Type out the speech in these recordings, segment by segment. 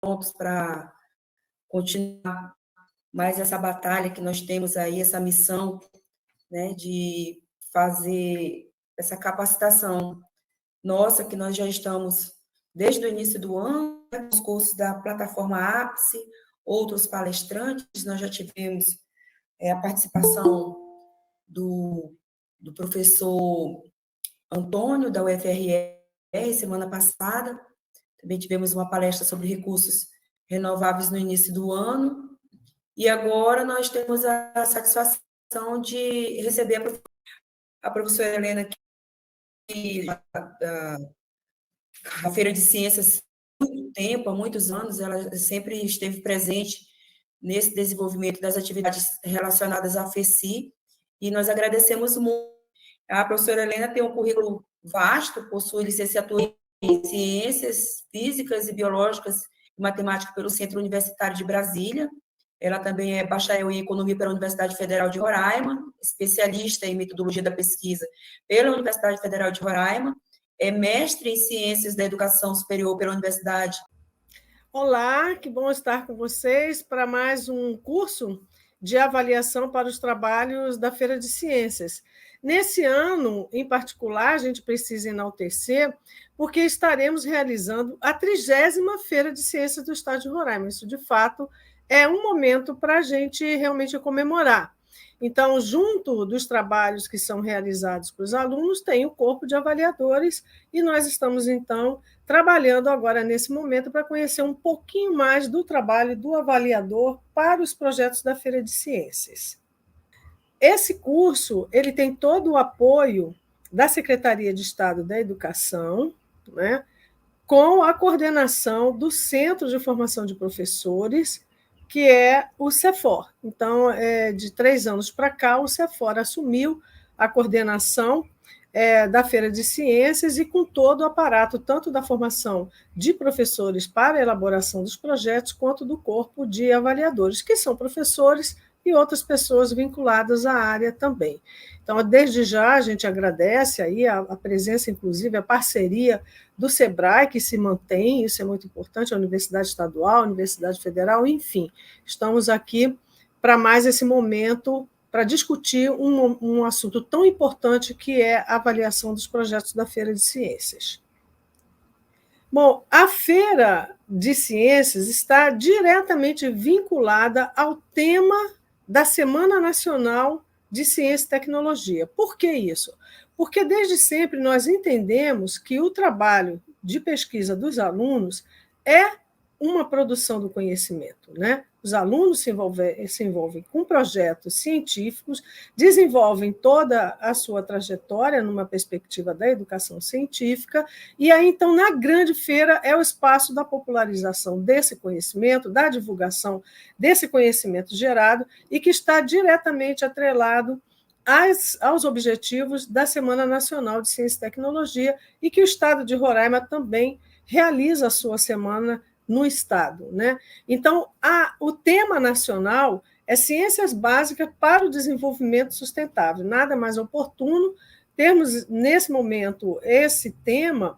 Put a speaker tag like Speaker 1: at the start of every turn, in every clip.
Speaker 1: prontos para continuar mais essa batalha que nós temos aí, essa missão, né, de fazer essa capacitação nossa, que nós já estamos desde o início do ano, né, os cursos da plataforma Ápice, outros palestrantes, nós já tivemos a participação do professor Antônio, da UFRR, semana passada. Também tivemos uma palestra sobre recursos renováveis no início do ano. E agora nós temos a satisfação de receber a professora Helena, que da Feira de Ciências há muito tempo, há muitos anos, ela sempre esteve presente nesse desenvolvimento das atividades relacionadas à FECI, e nós agradecemos muito. A professora Helena tem um currículo vasto, possui licenciatura em Ciências Físicas e Biológicas e Matemática pelo Centro Universitário de Brasília. Ela também é bacharel em Economia pela Universidade Federal de Roraima, especialista em Metodologia da Pesquisa pela Universidade Federal de Roraima, é mestre em Ciências da Educação Superior pela Universidade.
Speaker 2: Olá, que bom estar com vocês para mais um curso de avaliação para os trabalhos da Feira de Ciências. Nesse ano, em particular, a gente precisa enaltecer, porque estaremos realizando a 30ª Feira de Ciências do Estado de Roraima. Isso, de fato, é um momento para a gente realmente comemorar. Então, junto dos trabalhos que são realizados para os alunos, tem o corpo de avaliadores, e nós estamos, então, trabalhando agora nesse momento para conhecer um pouquinho mais do trabalho do avaliador para os projetos da Feira de Ciências. Esse curso ele tem todo o apoio da Secretaria de Estado da Educação, né, com a coordenação do Centro de Formação de Professores, que é o CEFOR. Então, de 3 anos para cá, o CEFOR assumiu a coordenação da Feira de Ciências e com todo o aparato, tanto da formação de professores para a elaboração dos projetos, quanto do corpo de avaliadores, que são professores e outras pessoas vinculadas à área também. Então, desde já, a gente agradece aí a presença, inclusive, a parceria do SEBRAE, que se mantém, isso é muito importante, a Universidade Estadual, a Universidade Federal, enfim, estamos aqui para mais esse momento, para discutir um assunto tão importante que é a avaliação dos projetos da Feira de Ciências. Bom, a Feira de Ciências está diretamente vinculada ao tema da Semana Nacional de Ciência e Tecnologia. Por que isso? Porque desde sempre nós entendemos que o trabalho de pesquisa dos alunos é uma produção do conhecimento, né? Os alunos se envolvem com projetos científicos, desenvolvem toda a sua trajetória numa perspectiva da educação científica, e aí, então, na grande feira é o espaço da popularização desse conhecimento, da divulgação desse conhecimento gerado, e que está diretamente atrelado aos objetivos da Semana Nacional de Ciência e Tecnologia, e que o Estado de Roraima também realiza a sua semana no Estado, né? Então, o tema nacional é Ciências Básicas para o Desenvolvimento Sustentável. Nada mais oportuno termos, nesse momento, esse tema,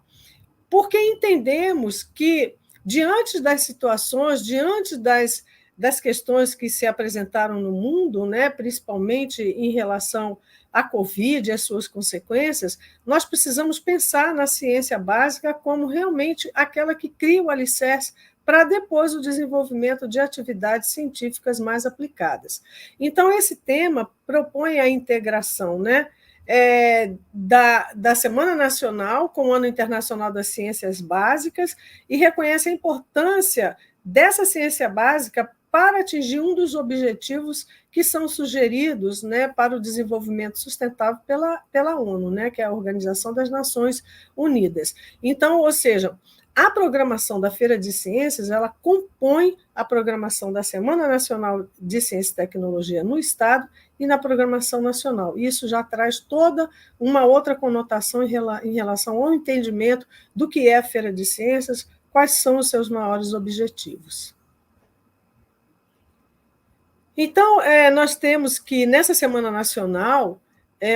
Speaker 2: porque entendemos que, diante das situações, diante das questões que se apresentaram no mundo, né, principalmente em relação à Covid e as suas consequências, nós precisamos pensar na ciência básica como realmente aquela que cria o alicerce para depois o desenvolvimento de atividades científicas mais aplicadas. Então, esse tema propõe a integração, né, da Semana Nacional com o Ano Internacional das Ciências Básicas e reconhece a importância dessa ciência básica para atingir um dos objetivos que são sugeridos, né, para o desenvolvimento sustentável pela ONU, né, que é a Organização das Nações Unidas. Então, ou seja, a programação da Feira de Ciências ela compõe a programação da Semana Nacional de Ciência e Tecnologia no Estado e na programação nacional. Isso já traz toda uma outra conotação em relação ao entendimento do que é a Feira de Ciências, quais são os seus maiores objetivos. Então, nós temos que, nessa Semana Nacional,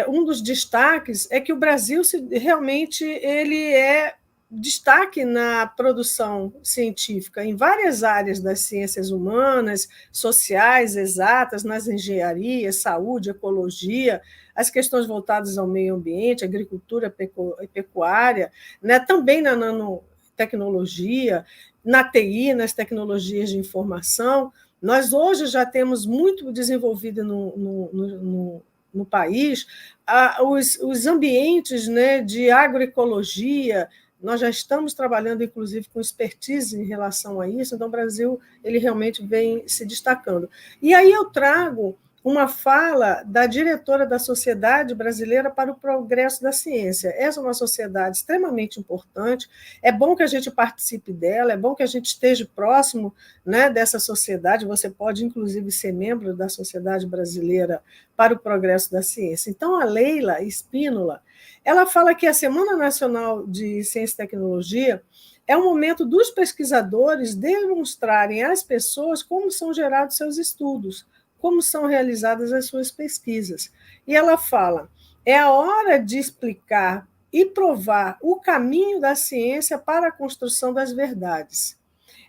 Speaker 2: um dos destaques é que o Brasil realmente ele é destaque na produção científica em várias áreas das ciências humanas, sociais, exatas, nas engenharias, saúde, ecologia, as questões voltadas ao meio ambiente, agricultura e pecuária, né? Também na nanotecnologia, na TI, nas tecnologias de informação. Nós hoje já temos muito desenvolvido no país os ambientes, né, de agroecologia. Nós já estamos trabalhando, inclusive, com expertise em relação a isso, então o Brasil ele realmente vem se destacando. E aí eu trago uma fala da diretora da Sociedade Brasileira para o Progresso da Ciência. Essa é uma sociedade extremamente importante, é bom que a gente participe dela, é bom que a gente esteja próximo, né, dessa sociedade, você pode, inclusive, ser membro da Sociedade Brasileira para o Progresso da Ciência. Então, a Leila Espínola, ela fala que a Semana Nacional de Ciência e Tecnologia é um momento dos pesquisadores demonstrarem às pessoas como são gerados seus estudos, como são realizadas as suas pesquisas. E ela fala, é a hora de explicar e provar o caminho da ciência para a construção das verdades.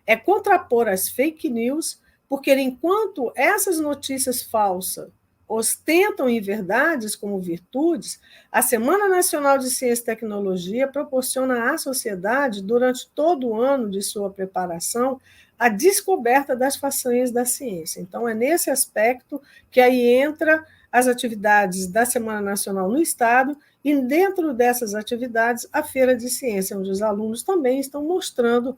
Speaker 2: É contrapor as fake news, porque enquanto essas notícias falsas ostentam em verdades como virtudes, a Semana Nacional de Ciência e Tecnologia proporciona à sociedade, durante todo o ano de sua preparação, a descoberta das façanhas da ciência. Então, é nesse aspecto que aí entra as atividades da Semana Nacional no Estado, e dentro dessas atividades, a Feira de Ciência, onde os alunos também estão mostrando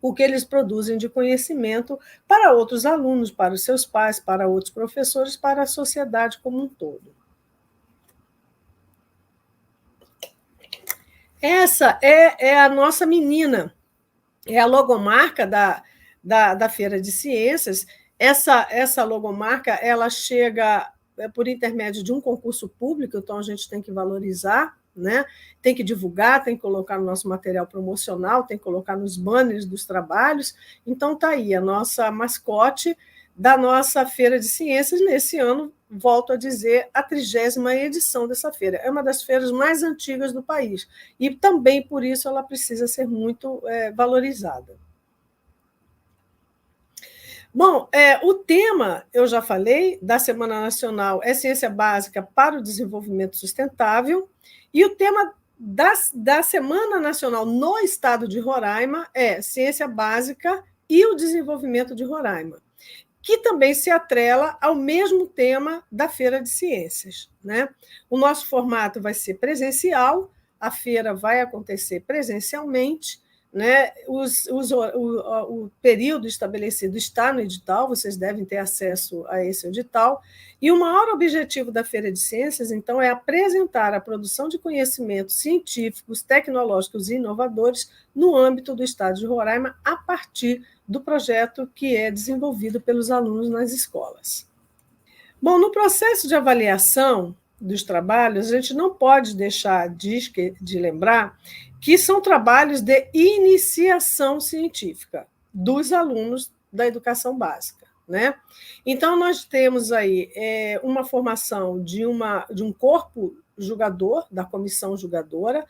Speaker 2: o que eles produzem de conhecimento para outros alunos, para os seus pais, para outros professores, para a sociedade como um todo. Essa é a nossa menina, é a logomarca da Feira de Ciências. Essa logomarca ela chega por intermédio de um concurso público, então a gente tem que valorizar, né? Tem que divulgar, tem que colocar no nosso material promocional, tem que colocar nos banners dos trabalhos. Então está aí a nossa mascote da nossa Feira de Ciências. Nesse ano, volto a dizer, a 30ª edição dessa feira. É uma das feiras mais antigas do país e também, por isso, ela precisa ser muito valorizada. Bom, o tema, eu já falei, da Semana Nacional é Ciência Básica para o Desenvolvimento Sustentável, e o tema da Semana Nacional no estado de Roraima é Ciência Básica e o Desenvolvimento de Roraima, que também se atrela ao mesmo tema da Feira de Ciências, né? O nosso formato vai ser presencial, a feira vai acontecer presencialmente, né? O período estabelecido está no edital, vocês devem ter acesso a esse edital, e o maior objetivo da Feira de Ciências, então, é apresentar a produção de conhecimentos científicos, tecnológicos e inovadores no âmbito do estado de Roraima, a partir do projeto que é desenvolvido pelos alunos nas escolas. Bom, no processo de avaliação dos trabalhos, a gente não pode deixar de lembrar que são trabalhos de iniciação científica dos alunos da educação básica, né? Então, nós temos aí uma formação de um corpo julgador, da comissão julgadora,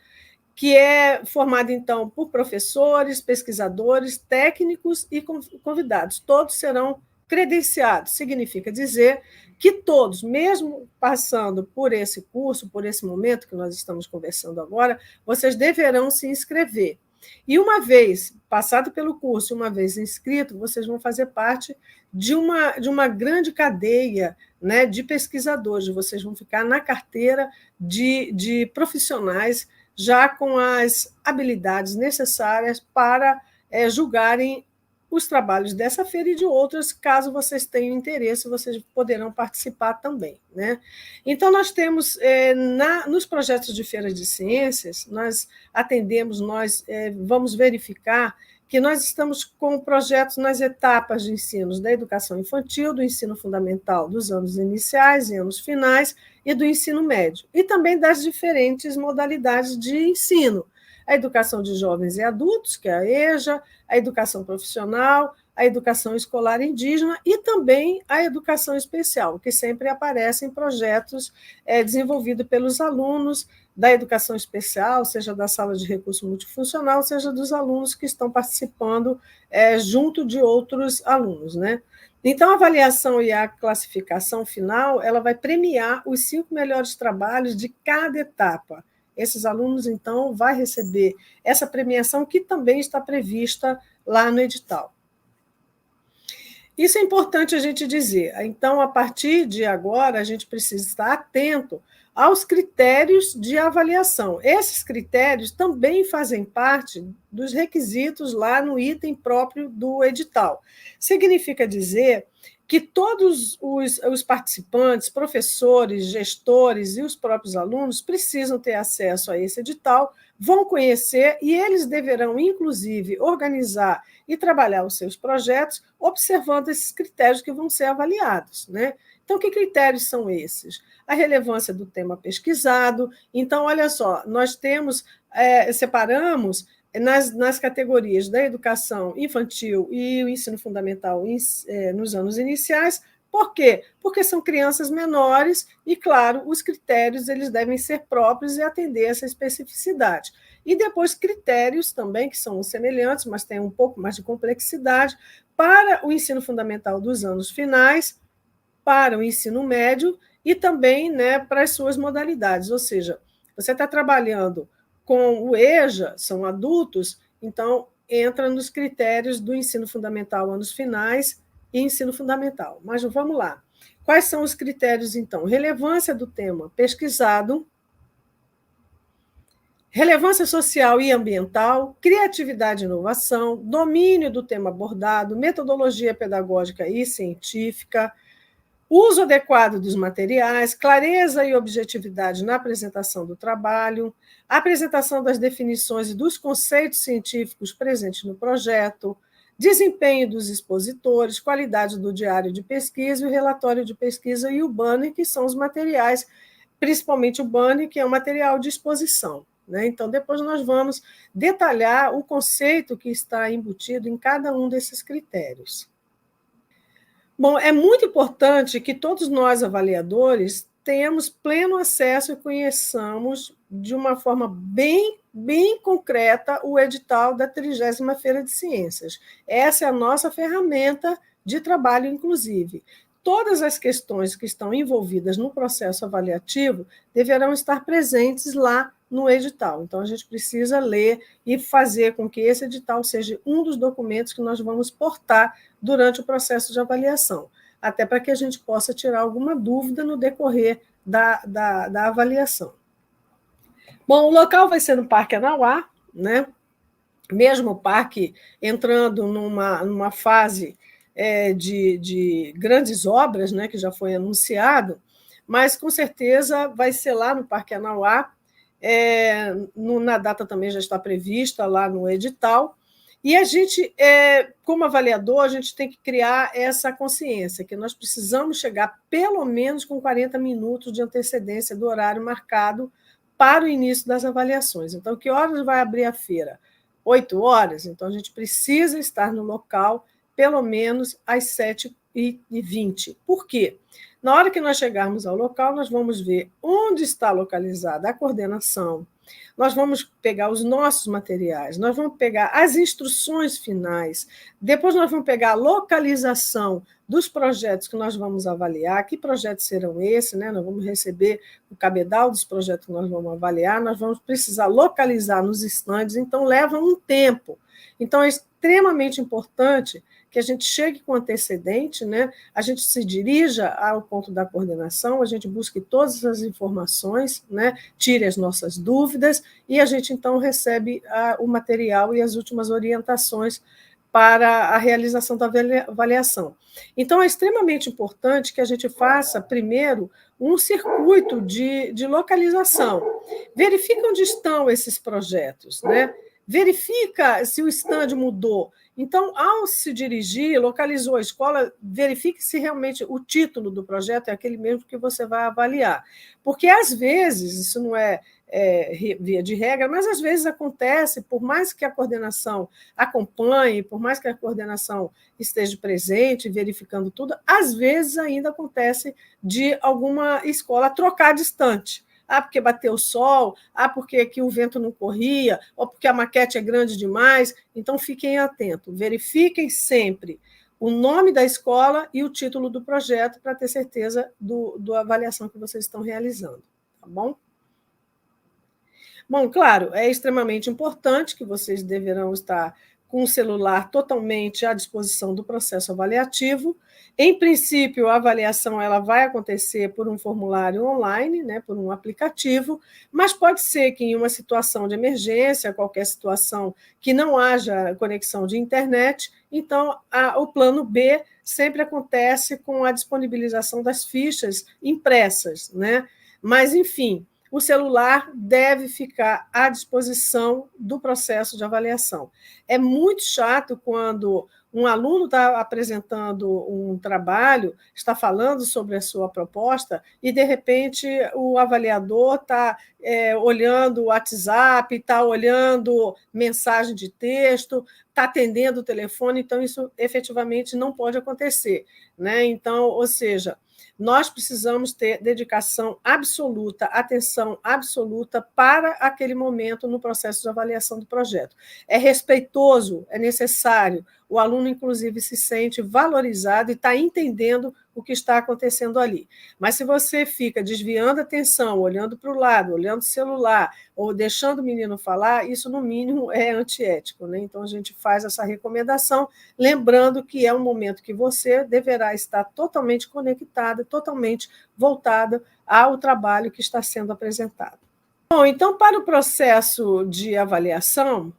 Speaker 2: que é formado, então, por professores, pesquisadores, técnicos e convidados. Todos serão credenciados, significa dizer que todos, mesmo passando por esse curso, por esse momento que nós estamos conversando agora, vocês deverão se inscrever. E uma vez passado pelo curso, uma vez inscrito, vocês vão fazer parte de uma grande cadeia, né, de pesquisadores, vocês vão ficar na carteira de profissionais já com as habilidades necessárias para julgarem os trabalhos dessa feira e de outras, caso vocês tenham interesse, vocês poderão participar também, né? Então, nós temos, nos projetos de feira de ciências, nós atendemos, vamos verificar que nós estamos com projetos nas etapas de ensino da educação infantil, do ensino fundamental dos anos iniciais e anos finais, e do ensino médio, e também das diferentes modalidades de ensino. A educação de jovens e adultos, que é a EJA, a educação profissional, a educação escolar indígena e também a educação especial, que sempre aparece em projetos desenvolvidos pelos alunos da educação especial, seja da sala de recurso multifuncional, seja dos alunos que estão participando junto de outros alunos, né? Então, a avaliação e a classificação final, ela vai premiar os 5 melhores trabalhos de cada etapa. Esses alunos, então, vão receber essa premiação que também está prevista lá no edital. Isso é importante a gente dizer. Então, a partir de agora, a gente precisa estar atento aos critérios de avaliação. Esses critérios também fazem parte dos requisitos lá no item próprio do edital. Significa dizer que todos os participantes, professores, gestores e os próprios alunos precisam ter acesso a esse edital, vão conhecer e eles deverão, inclusive, organizar e trabalhar os seus projetos observando esses critérios que vão ser avaliados, né? Então, que critérios são esses? A relevância do tema pesquisado. Então, olha só, nós separamos nas categorias da educação infantil e o ensino fundamental nos anos iniciais. Por quê? Porque são crianças menores e, claro, os critérios eles devem ser próprios e atender essa especificidade. E depois critérios também, que são semelhantes, mas têm um pouco mais de complexidade, para o ensino fundamental dos anos finais, para o ensino médio e também, né, para as suas modalidades. Ou seja, você está trabalhando com o EJA, são adultos, então entra nos critérios do ensino fundamental anos finais e ensino fundamental. Mas vamos lá. Quais são os critérios, então? Relevância do tema pesquisado, relevância social e ambiental, criatividade e inovação, domínio do tema abordado, metodologia pedagógica e científica, uso adequado dos materiais, clareza e objetividade na apresentação do trabalho, apresentação das definições e dos conceitos científicos presentes no projeto, desempenho dos expositores, qualidade do diário de pesquisa, o relatório de pesquisa e o banner, que são os materiais, principalmente o banner, que é um material de exposição, né? Então, depois nós vamos detalhar o conceito que está embutido em cada um desses critérios. Bom, é muito importante que todos nós, avaliadores, tenhamos pleno acesso e conheçamos de uma forma bem concreta o edital da 30ª Feira de Ciências. Essa é a nossa ferramenta de trabalho, inclusive. Todas as questões que estão envolvidas no processo avaliativo deverão estar presentes lá no edital. Então, a gente precisa ler e fazer com que esse edital seja um dos documentos que nós vamos portar durante o processo de avaliação, até para que a gente possa tirar alguma dúvida no decorrer da avaliação. Bom, o local vai ser no Parque Anauá, né? Mesmo o parque entrando numa fase de grandes obras, né, que já foi anunciado, mas com certeza vai ser lá no Parque Anauá, na data também já está prevista lá no edital, e a gente, como avaliador, a gente tem que criar essa consciência, que nós precisamos chegar pelo menos com 40 minutos de antecedência do horário marcado para o início das avaliações. Então, que horas vai abrir a feira? 8 horas? Então, a gente precisa estar no local pelo menos às 7h20. Por quê? Na hora que nós chegarmos ao local, nós vamos ver onde está localizada a coordenação, nós vamos pegar os nossos materiais, nós vamos pegar as instruções finais, depois nós vamos pegar a localização dos projetos que nós vamos avaliar, que projetos serão esses, né? Nós vamos receber o cabedal dos projetos que nós vamos avaliar, nós vamos precisar localizar nos estandes, então leva um tempo. Então, é extremamente importante que a gente chegue com antecedente, né? A gente se dirija ao ponto da coordenação, a gente busque todas as informações, né? Tire as nossas dúvidas e a gente, então, recebe o material e as últimas orientações para a realização da avaliação. Então, é extremamente importante que a gente faça, primeiro, um circuito de localização. Verifica onde estão esses projetos, né? Verifica se o stand mudou. Então, ao se dirigir, localizou a escola, verifique se realmente o título do projeto é aquele mesmo que você vai avaliar. Porque, às vezes, isso não é via de regra, mas às vezes acontece, por mais que a coordenação acompanhe, por mais que a coordenação esteja presente, verificando tudo, às vezes ainda acontece de alguma escola trocar distante. porque bateu o sol, porque aqui o vento não corria, ou porque a maquete é grande demais. Então, fiquem atentos, verifiquem sempre o nome da escola e o título do projeto para ter certeza da avaliação que vocês estão realizando, tá bom? Bom, claro, é extremamente importante que vocês deverão estar com o celular totalmente à disposição do processo avaliativo. Em princípio, a avaliação ela vai acontecer por um formulário online, né, por um aplicativo, mas pode ser que em uma situação de emergência, qualquer situação que não haja conexão de internet, então o plano B sempre acontece com a disponibilização das fichas impressas, né? Mas, enfim, o celular deve ficar à disposição do processo de avaliação. É muito chato quando um aluno está apresentando um trabalho, está falando sobre a sua proposta, e, de repente, o avaliador está olhando o WhatsApp, está olhando mensagem de texto, está atendendo o telefone, então isso efetivamente não pode acontecer, né? Então, ou seja, nós precisamos ter dedicação absoluta, atenção absoluta para aquele momento no processo de avaliação do projeto. É respeitoso, é necessário. O aluno, inclusive, se sente valorizado e está entendendo o que está acontecendo ali. Mas se você fica desviando a atenção, olhando para o lado, olhando o celular, ou deixando o menino falar, isso, no mínimo, é antiético, né? Então, a gente faz essa recomendação, lembrando que é um momento que você deverá estar totalmente conectada, totalmente voltada ao trabalho que está sendo apresentado. Bom, então, para o processo de avaliação,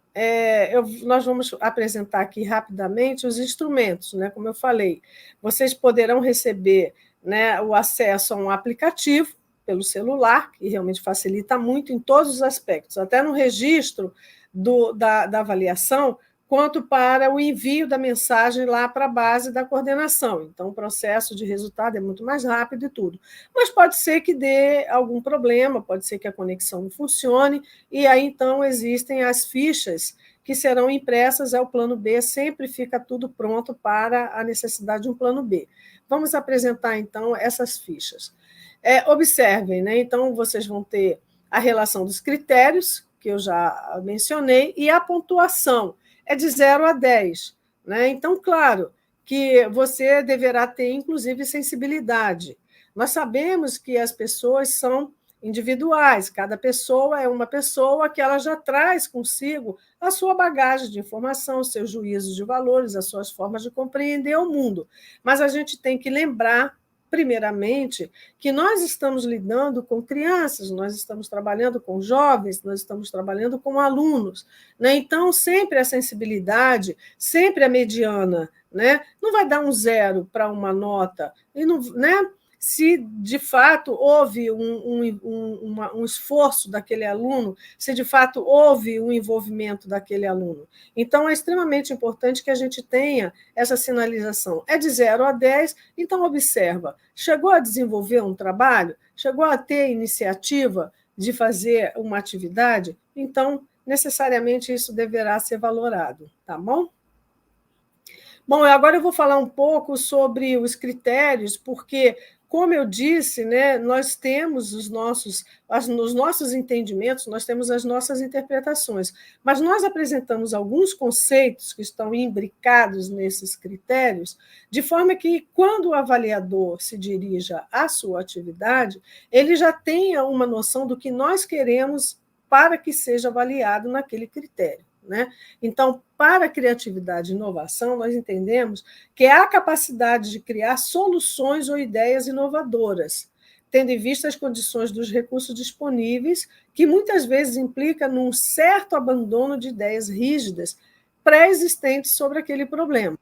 Speaker 2: nós vamos apresentar aqui rapidamente os instrumentos, né? Como eu falei, vocês poderão receber, né, o acesso a um aplicativo pelo celular, que realmente facilita muito em todos os aspectos, até no registro da avaliação, quanto para o envio da mensagem lá para a base da coordenação. Então, o processo de resultado é muito mais rápido e tudo. Mas pode ser que dê algum problema, pode ser que a conexão não funcione, e aí, então, existem as fichas que serão impressas, é o plano B, sempre fica tudo pronto para a necessidade de um plano B. Vamos apresentar, então, essas fichas. Observem, né? Então, vocês vão ter a relação dos critérios, que eu já mencionei, e a pontuação é de 0 a 10. Né? Então, claro que você deverá ter, inclusive, sensibilidade. Nós sabemos que as pessoas são individuais, cada pessoa é uma pessoa que ela já traz consigo a sua bagagem de informação, os seus juízos de valores, as suas formas de compreender o mundo. Mas a gente tem que lembrar, primeiramente, que nós estamos lidando com crianças, nós estamos trabalhando com jovens, nós estamos trabalhando com alunos. Né? Então, sempre a sensibilidade, sempre a mediana, né? Não vai dar um 0 para uma nota, e não, né? Se, de fato, houve um esforço daquele aluno, se, de fato, houve um envolvimento daquele aluno. Então, é extremamente importante que a gente tenha essa sinalização. É de 0 a 10, então, observa. Chegou a desenvolver um trabalho? Chegou a ter iniciativa de fazer uma atividade? Então, necessariamente, isso deverá ser valorado. Tá bom? Bom, agora eu vou falar um pouco sobre os critérios, porque, como eu disse, né, nós temos os nossos entendimentos, nós temos as nossas interpretações, mas nós apresentamos alguns conceitos que estão imbricados nesses critérios, de forma que, quando o avaliador se dirija à sua atividade, ele já tenha uma noção do que nós queremos para que seja avaliado naquele critério. Né? Então, para a criatividade e inovação, nós entendemos que é a capacidade de criar soluções ou ideias inovadoras, tendo em vista as condições dos recursos disponíveis, que muitas vezes implica num certo abandono de ideias rígidas pré-existentes sobre aquele problema.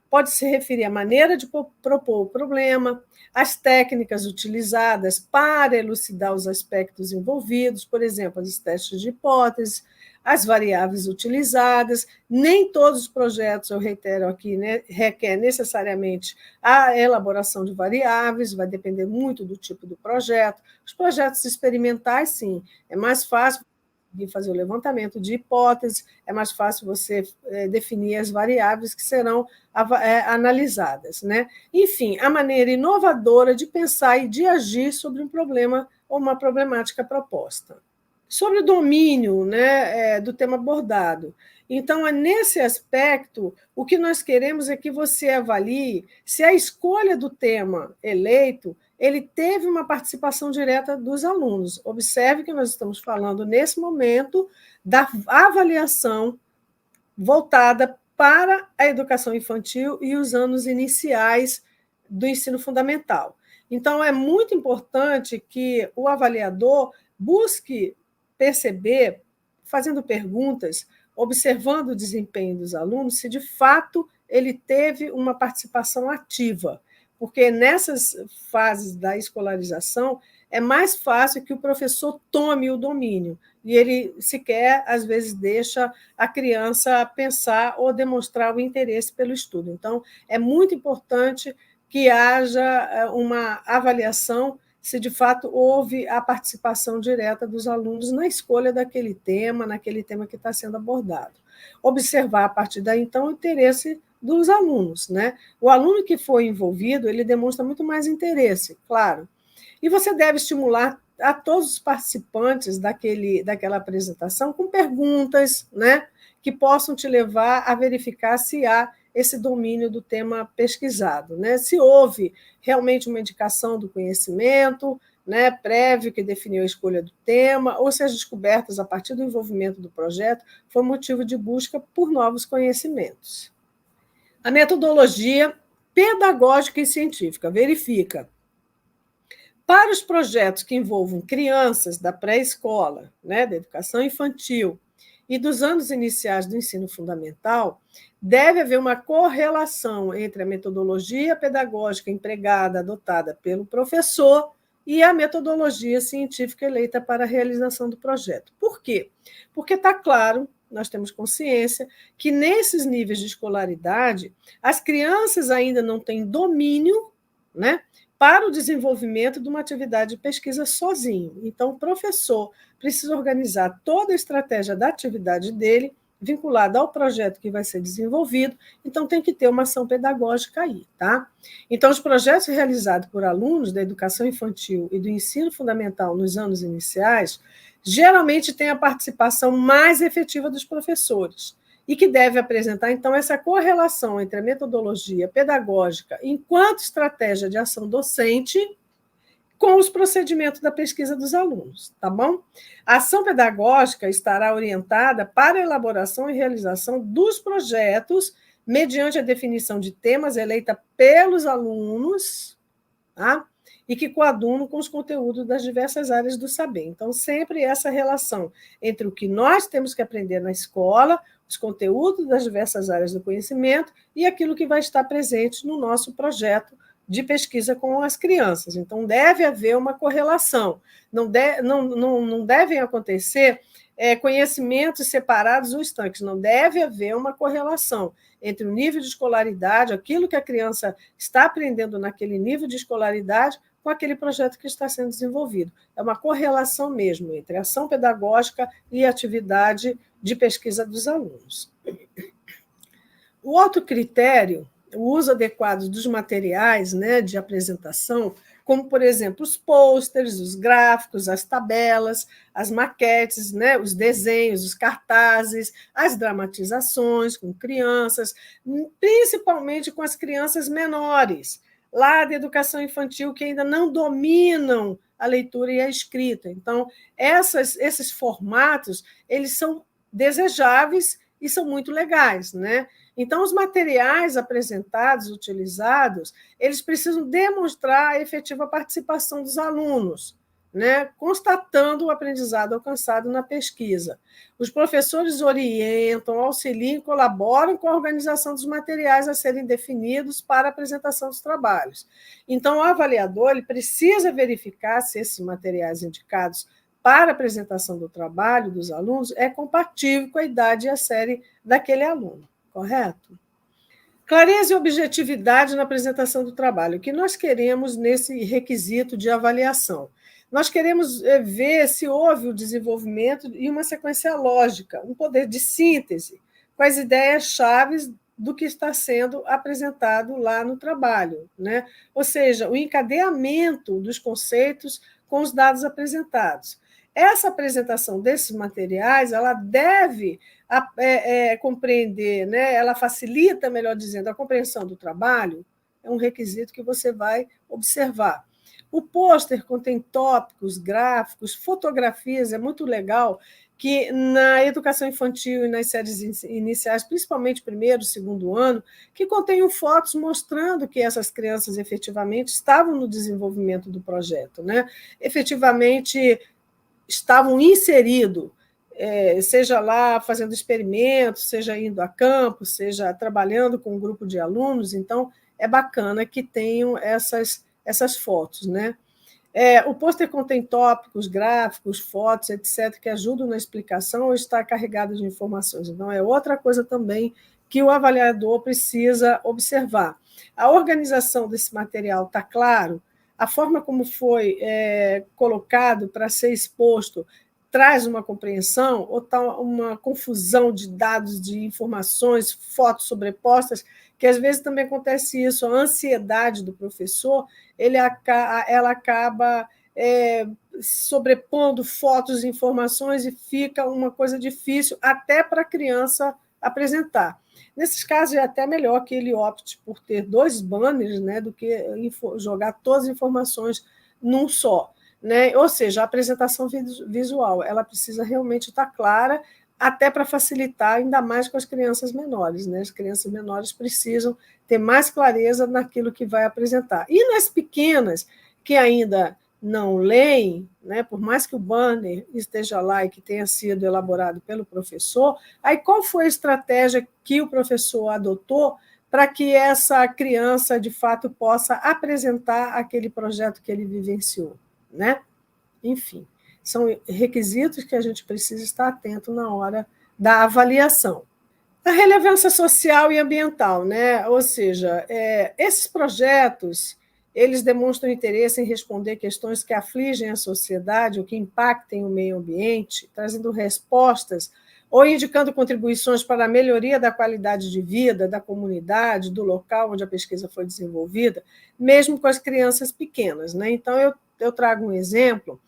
Speaker 2: Pode se referir à maneira de propor o problema, às técnicas utilizadas para elucidar os aspectos envolvidos, por exemplo, os testes de hipótese, as variáveis utilizadas. Nem todos os projetos, eu reitero aqui, né, requer necessariamente a elaboração de variáveis, vai depender muito do tipo do projeto. Os projetos experimentais, sim, é mais fácil de fazer o levantamento de hipóteses, é mais fácil você definir as variáveis que serão analisadas. Né? Enfim, a maneira inovadora de pensar e de agir sobre um problema ou uma problemática proposta. Sobre o domínio, né, do tema abordado. Então, é nesse aspecto, o que nós queremos é que você avalie se a escolha do tema eleito ele teve uma participação direta dos alunos. Observe que nós estamos falando, nesse momento, da avaliação voltada para a educação infantil e os anos iniciais do ensino fundamental. Então, é muito importante que o avaliador busque perceber, fazendo perguntas, observando o desempenho dos alunos, se de fato ele teve uma participação ativa, porque nessas fases da escolarização é mais fácil que o professor tome o domínio, e ele sequer, às vezes, deixa a criança pensar ou demonstrar o interesse pelo estudo. Então, é muito importante que haja uma avaliação se, de fato, houve a participação direta dos alunos na escolha daquele tema, naquele tema que está sendo abordado. Observar, a partir daí, então, o interesse dos alunos, né? O aluno que foi envolvido, ele demonstra muito mais interesse, claro. E você deve estimular a todos os participantes daquela apresentação com perguntas, né, que possam te levar a verificar se há esse domínio do tema pesquisado, né? Se houve realmente uma indicação do conhecimento, né, prévio que definiu a escolha do tema, ou se as descobertas a partir do envolvimento do projeto foi motivo de busca por novos conhecimentos. A metodologia pedagógica e científica verifica para os projetos que envolvam crianças da pré-escola, né, da educação infantil e dos anos iniciais do ensino fundamental, deve haver uma correlação entre a metodologia pedagógica empregada, adotada pelo professor, e a metodologia científica eleita para a realização do projeto. Por quê? Porque está claro, nós temos consciência, que nesses níveis de escolaridade, as crianças ainda não têm domínio, né, para o desenvolvimento de uma atividade de pesquisa sozinho. Então, o professor precisa organizar toda a estratégia da atividade dele, vinculada ao projeto que vai ser desenvolvido, então tem que ter uma ação pedagógica aí, tá? Então, os projetos realizados por alunos da educação infantil e do ensino fundamental nos anos iniciais, geralmente têm a participação mais efetiva dos professores, e que deve apresentar, então, essa correlação entre a metodologia pedagógica enquanto estratégia de ação docente com os procedimentos da pesquisa dos alunos, tá bom? A ação pedagógica estará orientada para a elaboração e realização dos projetos mediante a definição de temas eleita pelos alunos, tá? E que coadunam com os conteúdos das diversas áreas do saber. Então, sempre essa relação entre o que nós temos que aprender na escola, os conteúdos das diversas áreas do conhecimento e aquilo que vai estar presente no nosso projeto de pesquisa com as crianças. Então, deve haver uma correlação. Não devem acontecer conhecimentos separados ou estanques. Não deve haver uma correlação entre o nível de escolaridade, aquilo que a criança está aprendendo naquele nível de escolaridade, com aquele projeto que está sendo desenvolvido. É uma correlação mesmo entre a ação pedagógica e a atividade de pesquisa dos alunos. O outro critério, o uso adequado dos materiais, né, de apresentação, como, por exemplo, os pôsteres, os gráficos, as tabelas, as maquetes, né, os desenhos, os cartazes, as dramatizações com crianças, principalmente com as crianças menores, lá da educação infantil, que ainda não dominam a leitura e a escrita. Então, esses formatos, eles são desejáveis e são muito legais, né? Então, os materiais apresentados, utilizados, eles precisam demonstrar a efetiva participação dos alunos, né? Constatando o aprendizado alcançado na pesquisa. Os professores orientam, auxiliam e colaboram com a organização dos materiais a serem definidos para a apresentação dos trabalhos. Então, o avaliador ele precisa verificar se esses materiais indicados para a apresentação do trabalho dos alunos é compatível com a idade e a série daquele aluno. Correto? Clareza e objetividade na apresentação do trabalho. O que nós queremos nesse requisito de avaliação? Nós queremos ver se houve o desenvolvimento e uma sequência lógica, um poder de síntese com as ideias-chave do que está sendo apresentado lá no trabalho, né? Ou seja, o encadeamento dos conceitos com os dados apresentados. Essa apresentação desses materiais, ela deve compreender, né? Ela facilita, melhor dizendo, a compreensão do trabalho, é um requisito que você vai observar. O pôster contém tópicos, gráficos, fotografias, é muito legal que na educação infantil e nas séries iniciais, principalmente primeiro e segundo ano, que contenham fotos mostrando que essas crianças efetivamente estavam no desenvolvimento do projeto, né? Efetivamente estavam inseridos, seja lá fazendo experimentos, seja indo a campo, seja trabalhando com um grupo de alunos. Então, é bacana que tenham essas fotos, né? O pôster contém tópicos, gráficos, fotos, etc., que ajudam na explicação ou está carregado de informações. Então, é outra coisa também que o avaliador precisa observar. A organização desse material está claro? A forma como foi colocado para ser exposto traz uma compreensão ou está uma confusão de dados, de informações, fotos sobrepostas, que às vezes também acontece isso, a ansiedade do professor, ela acaba sobrepondo fotos e informações e fica uma coisa difícil até para a criança apresentar. Nesses casos, é até melhor que ele opte por ter 2 banners, né, do que jogar todas as informações num só. Né? Ou seja, a apresentação visual ela precisa realmente estar clara, até para facilitar ainda mais com as crianças menores. Né? As crianças menores precisam ter mais clareza naquilo que vai apresentar. E nas pequenas, que ainda não leem, né, por mais que o banner esteja lá e que tenha sido elaborado pelo professor, aí qual foi a estratégia que o professor adotou para que essa criança, de fato, possa apresentar aquele projeto que ele vivenciou? Né? Enfim, são requisitos que a gente precisa estar atento na hora da avaliação. A relevância social e ambiental, né? Ou seja, esses projetos eles demonstram interesse em responder questões que afligem a sociedade ou que impactem o meio ambiente, trazendo respostas ou indicando contribuições para a melhoria da qualidade de vida da comunidade, do local onde a pesquisa foi desenvolvida, mesmo com as crianças pequenas. Né? Então, eu trago um exemplo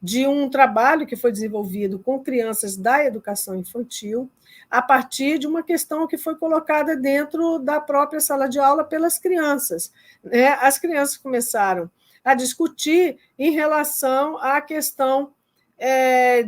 Speaker 2: de um trabalho que foi desenvolvido com crianças da educação infantil, a partir de uma questão que foi colocada dentro da própria sala de aula pelas crianças. Né? As crianças começaram a discutir em relação à questão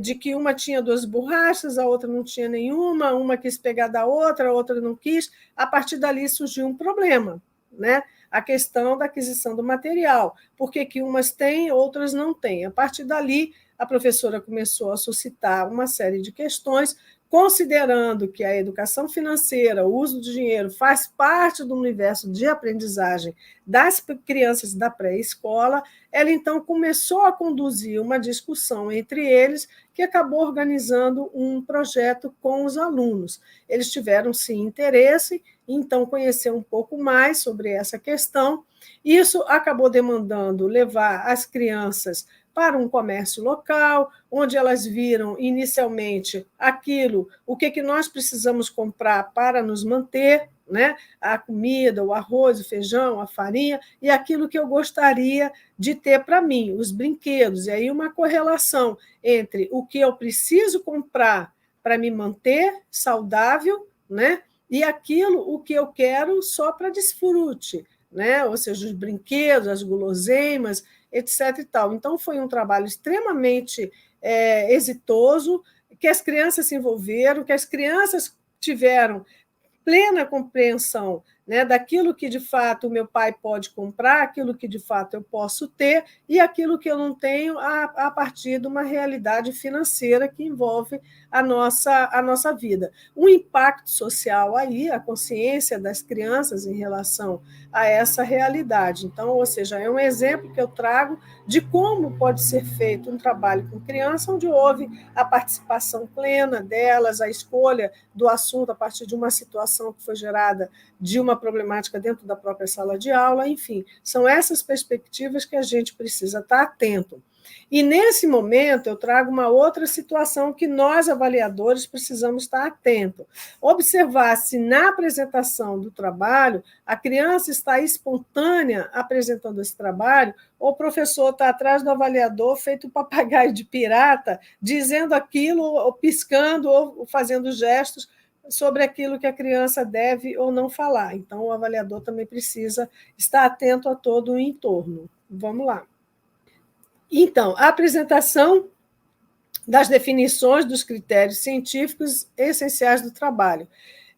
Speaker 2: de que uma tinha 2 borrachas, a outra não tinha nenhuma, uma quis pegar da outra, a outra não quis. A partir dali surgiu um problema, né? A questão da aquisição do material, por que umas têm, outras não têm. A partir dali, a professora começou a suscitar uma série de questões, considerando que a educação financeira, o uso do dinheiro, faz parte do universo de aprendizagem das crianças da pré-escola. Ela, então, começou a conduzir uma discussão entre eles, que acabou organizando um projeto com os alunos. Eles tiveram, sim, interesse, então, conhecer um pouco mais sobre essa questão. Isso acabou demandando levar as crianças para um comércio local, onde elas viram inicialmente o que nós precisamos comprar para nos manter, né? A comida, o arroz, o feijão, a farinha, e aquilo que eu gostaria de ter para mim, os brinquedos. E aí uma correlação entre o que eu preciso comprar para me manter saudável, né? E o que eu quero só para desfrute, né? Ou seja, os brinquedos, as guloseimas, etc. E tal. Então, foi um trabalho extremamente exitoso, que as crianças se envolveram, que as crianças tiveram plena compreensão, né, daquilo que, de fato, o meu pai pode comprar, aquilo que, de fato, eu posso ter e aquilo que eu não tenho a partir de uma realidade financeira que envolve a nossa vida. Um impacto social aí, a consciência das crianças em relação a essa realidade. Então, ou seja, é um exemplo que eu trago de como pode ser feito um trabalho com criança, onde houve a participação plena delas, a escolha do assunto a partir de uma situação que foi gerada de uma problemática dentro da própria sala de aula, enfim, são essas perspectivas que a gente precisa estar atento. E, nesse momento, eu trago uma outra situação que nós, avaliadores, precisamos estar atentos. Observar se, na apresentação do trabalho, a criança está espontânea apresentando esse trabalho, ou o professor está atrás do avaliador, feito papagaio de pirata, dizendo aquilo, ou piscando, ou fazendo gestos sobre aquilo que a criança deve ou não falar. Então, o avaliador também precisa estar atento a todo o entorno. Vamos lá. Então, a apresentação das definições dos critérios científicos essenciais do trabalho.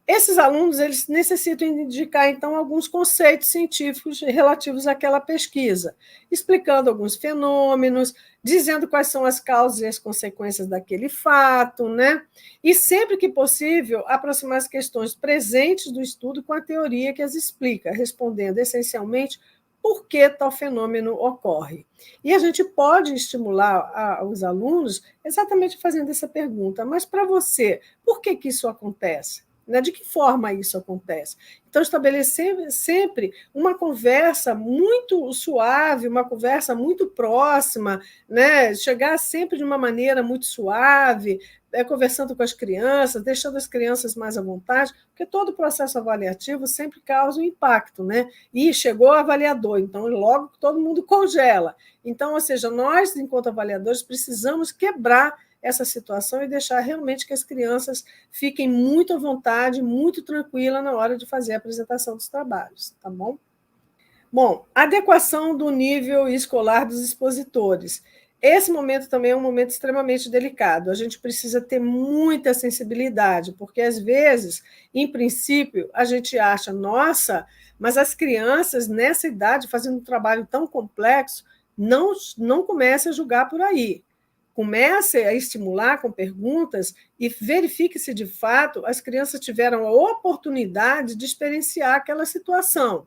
Speaker 2: Esses alunos eles necessitam indicar, então, alguns conceitos científicos relativos àquela pesquisa, explicando alguns fenômenos, dizendo quais são as causas e as consequências daquele fato, né? E, sempre que possível, aproximar as questões presentes do estudo com a teoria que as explica, respondendo essencialmente por que tal fenômeno ocorre. E a gente pode estimular os alunos exatamente fazendo essa pergunta, mas para você, por que isso acontece? De que forma isso acontece? Então, estabelecer sempre uma conversa muito suave, uma conversa muito próxima, né? Chegar sempre de uma maneira muito suave, conversando com as crianças, deixando as crianças mais à vontade, porque todo o processo avaliativo sempre causa um impacto, né? E chegou o avaliador, então logo todo mundo congela. Então, ou seja, nós, enquanto avaliadores, precisamos quebrar essa situação e deixar realmente que as crianças fiquem muito à vontade, muito tranquilas na hora de fazer a apresentação dos trabalhos, tá bom? Bom, adequação do nível escolar dos expositores. Esse momento também é um momento extremamente delicado. A gente precisa ter muita sensibilidade, porque, às vezes, em princípio, a gente acha, nossa, mas as crianças, nessa idade, fazendo um trabalho tão complexo, não comece a julgar por aí. Comece a estimular com perguntas e verifique se, de fato, as crianças tiveram a oportunidade de experienciar aquela situação.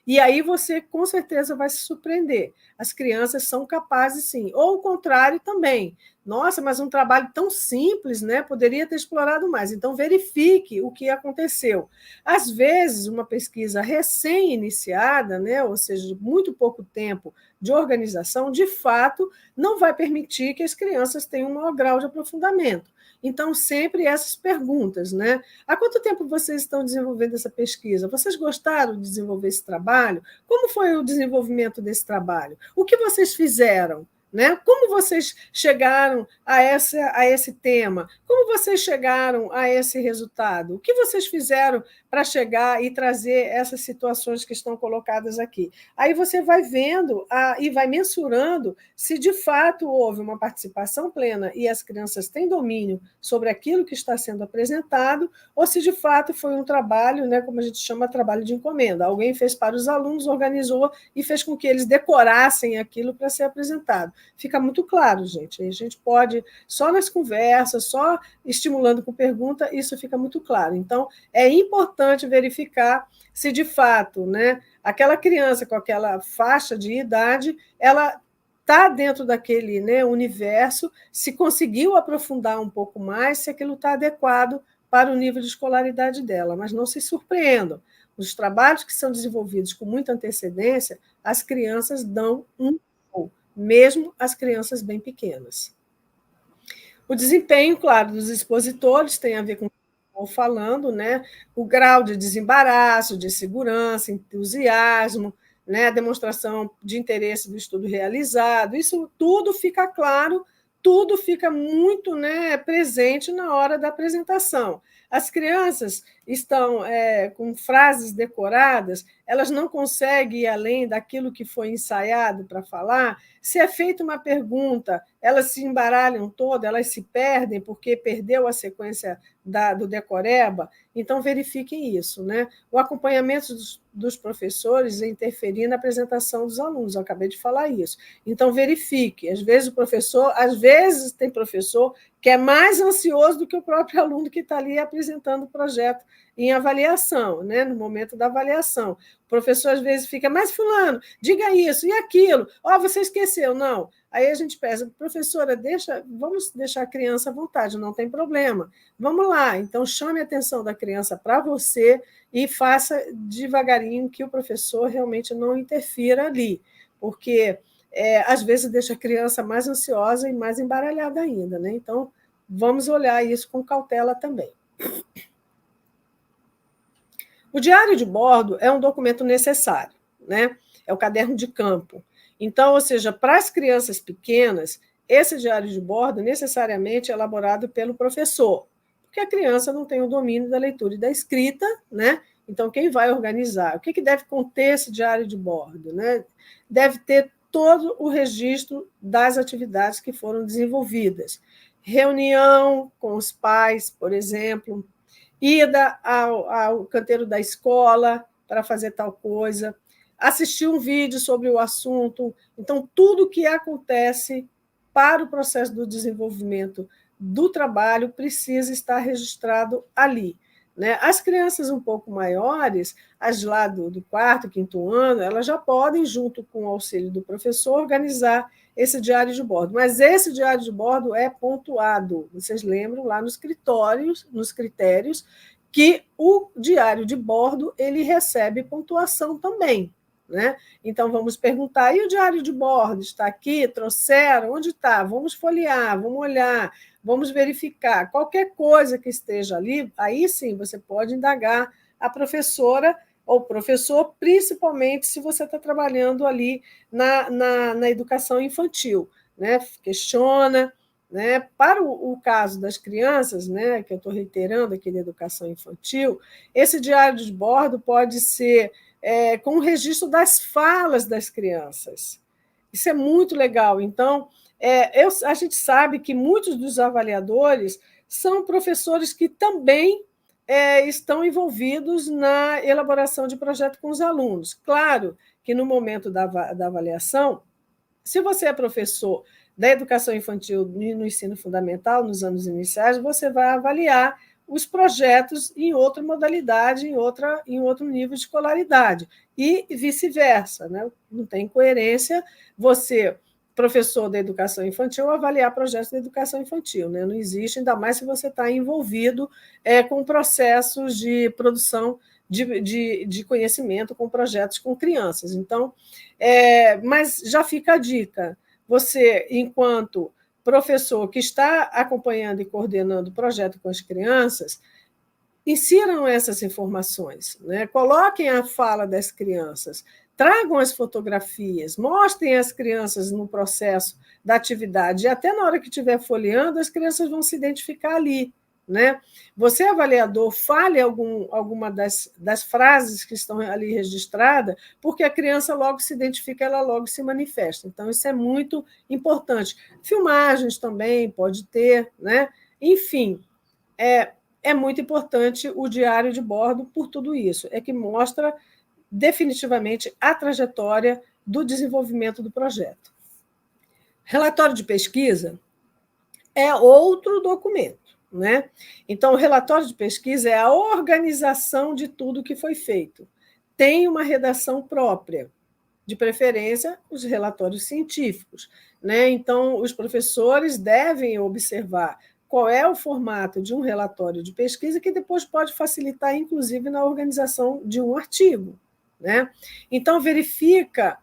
Speaker 2: E aí você, com certeza, vai se surpreender. As crianças são capazes, sim. Ou o contrário também. Nossa, mas um trabalho tão simples, né? Poderia ter explorado mais. Então, verifique o que aconteceu. Às vezes, uma pesquisa recém-iniciada, né? Ou seja, de muito pouco tempo de organização, de fato, não vai permitir que as crianças tenham um maior grau de aprofundamento. Então, sempre essas perguntas, né? Há quanto tempo vocês estão desenvolvendo essa pesquisa? Vocês gostaram de desenvolver esse trabalho? Como foi o desenvolvimento desse trabalho? O que vocês fizeram? Né? Como vocês chegaram a esse tema? Como vocês chegaram a esse resultado? O que vocês fizeram para chegar e trazer essas situações que estão colocadas aqui? Aí você vai vendo e vai mensurando se de fato houve uma participação plena e as crianças têm domínio sobre aquilo que está sendo apresentado, ou se de fato foi um trabalho, né, como a gente chama, trabalho de encomenda. Alguém fez para os alunos, organizou e fez com que eles decorassem aquilo para ser apresentado. Fica muito claro, gente. A gente pode, só nas conversas, só estimulando com pergunta, isso fica muito claro. Então, é importante verificar se, de fato, né, aquela criança com aquela faixa de idade, ela está dentro daquele, né, universo, se conseguiu aprofundar um pouco mais, se aquilo está adequado para o nível de escolaridade dela. Mas não se surpreendam. Os trabalhos que são desenvolvidos com muita antecedência, as crianças dão um show, mesmo as crianças bem pequenas. O desempenho, claro, dos expositores tem a ver com o que eu estou falando, né? O grau de desembaraço, de segurança, entusiasmo, né? A demonstração de interesse do estudo realizado, isso tudo fica claro, tudo fica muito, né, presente na hora da apresentação. As crianças estão com frases decoradas, elas não conseguem ir além daquilo que foi ensaiado para falar. Se é feita uma pergunta, elas se embaralham todas, elas se perdem porque perdeu a sequência do decoreba. Então, verifiquem isso, né? O acompanhamento dos professores interferir na apresentação dos alunos, eu acabei de falar isso. Então, verifique. Às vezes tem professor que é mais ansioso do que o próprio aluno que está ali apresentando o projeto em avaliação, né? No momento da avaliação. O professor, às vezes, fica, mas fulano, diga isso e aquilo. Você esqueceu. Não. Aí a gente pensa, professora, vamos deixar a criança à vontade, não tem problema. Vamos lá. Então, chame a atenção da criança para você e faça devagarinho que o professor realmente não interfira ali, porque às vezes deixa a criança mais ansiosa e mais embaralhada ainda, né? Então, vamos olhar isso com cautela também. O diário de bordo é um documento necessário, né? É o caderno de campo. Então, ou seja, para as crianças pequenas, esse diário de bordo necessariamente é elaborado pelo professor, porque a criança não tem o domínio da leitura e da escrita, né? Então, quem vai organizar? O que deve conter esse diário de bordo, né? Deve ter todo o registro das atividades que foram desenvolvidas. Reunião com os pais, por exemplo, ida ao canteiro da escola para fazer tal coisa, assistir um vídeo sobre o assunto. Então, tudo que acontece para o processo do desenvolvimento do trabalho precisa estar registrado ali. Né? As crianças um pouco maiores, as lá do quarto, quinto ano, elas já podem, junto com o auxílio do professor, organizar esse diário de bordo. Mas esse diário de bordo é pontuado. Vocês lembram lá nos critérios, que o diário de bordo ele recebe pontuação também. Né? Então, vamos perguntar, e o diário de bordo está aqui? Trouxeram? Onde está? Vamos folhear, vamos olhar, vamos verificar. Qualquer coisa que esteja ali, aí sim você pode indagar a professora ou professor, principalmente se você está trabalhando ali na educação infantil. Né? Questiona. Né? Para o caso das crianças, né, que eu estou reiterando aqui da educação infantil, esse diário de bordo pode ser com o registro das falas das crianças. Isso é muito legal. Então, a gente sabe que muitos dos avaliadores são professores que também estão envolvidos na elaboração de projeto com os alunos. Claro que no momento da avaliação, se você é professor da educação infantil no ensino fundamental, nos anos iniciais, você vai avaliar os projetos em outra modalidade, em outro nível de escolaridade, e vice-versa. Né? Não tem coerência você, professor da educação infantil, avaliar projetos da educação infantil. Né? Não existe, ainda mais se você está envolvido com processos de produção de conhecimento, com projetos com crianças. Então, mas já fica a dica. Você, enquanto professor que está acompanhando e coordenando o projeto com as crianças, insiram essas informações, né? Coloquem a fala das crianças, tragam as fotografias, mostrem as crianças no processo da atividade, e até na hora que estiver folheando, as crianças vão se identificar ali. Né? Você, avaliador, fale alguma das frases que estão ali registradas, porque a criança logo se identifica, ela logo se manifesta. Então, isso é muito importante. Filmagens também pode ter, né? Enfim, é muito importante o diário de bordo por tudo isso, é que mostra definitivamente a trajetória do desenvolvimento do projeto. Relatório de pesquisa é outro documento. Né? Então, o relatório de pesquisa é a organização de tudo que foi feito. Tem uma redação própria, de preferência, os relatórios científicos. Né? Então, os professores devem observar qual é o formato de um relatório de pesquisa, que depois pode facilitar, inclusive, na organização de um artigo. Né? Então, verifica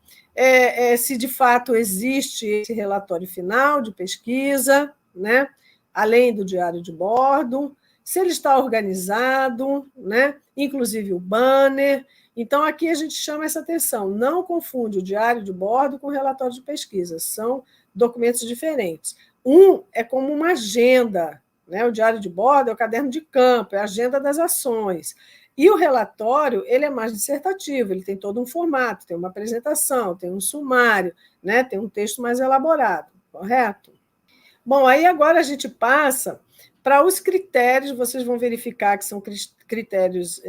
Speaker 2: se de fato existe esse relatório final de pesquisa, né? Além do diário de bordo, se ele está organizado, né? Inclusive o banner. Então, aqui a gente chama essa atenção, não confunde o diário de bordo com o relatório de pesquisa, são documentos diferentes. Um é como uma agenda, né? O diário de bordo é o caderno de campo, é a agenda das ações. E o relatório, ele é mais dissertativo, ele tem todo um formato, tem uma apresentação, tem um sumário, né? Tem um texto mais elaborado, correto? Bom, aí agora a gente passa para os critérios, vocês vão verificar que são critérios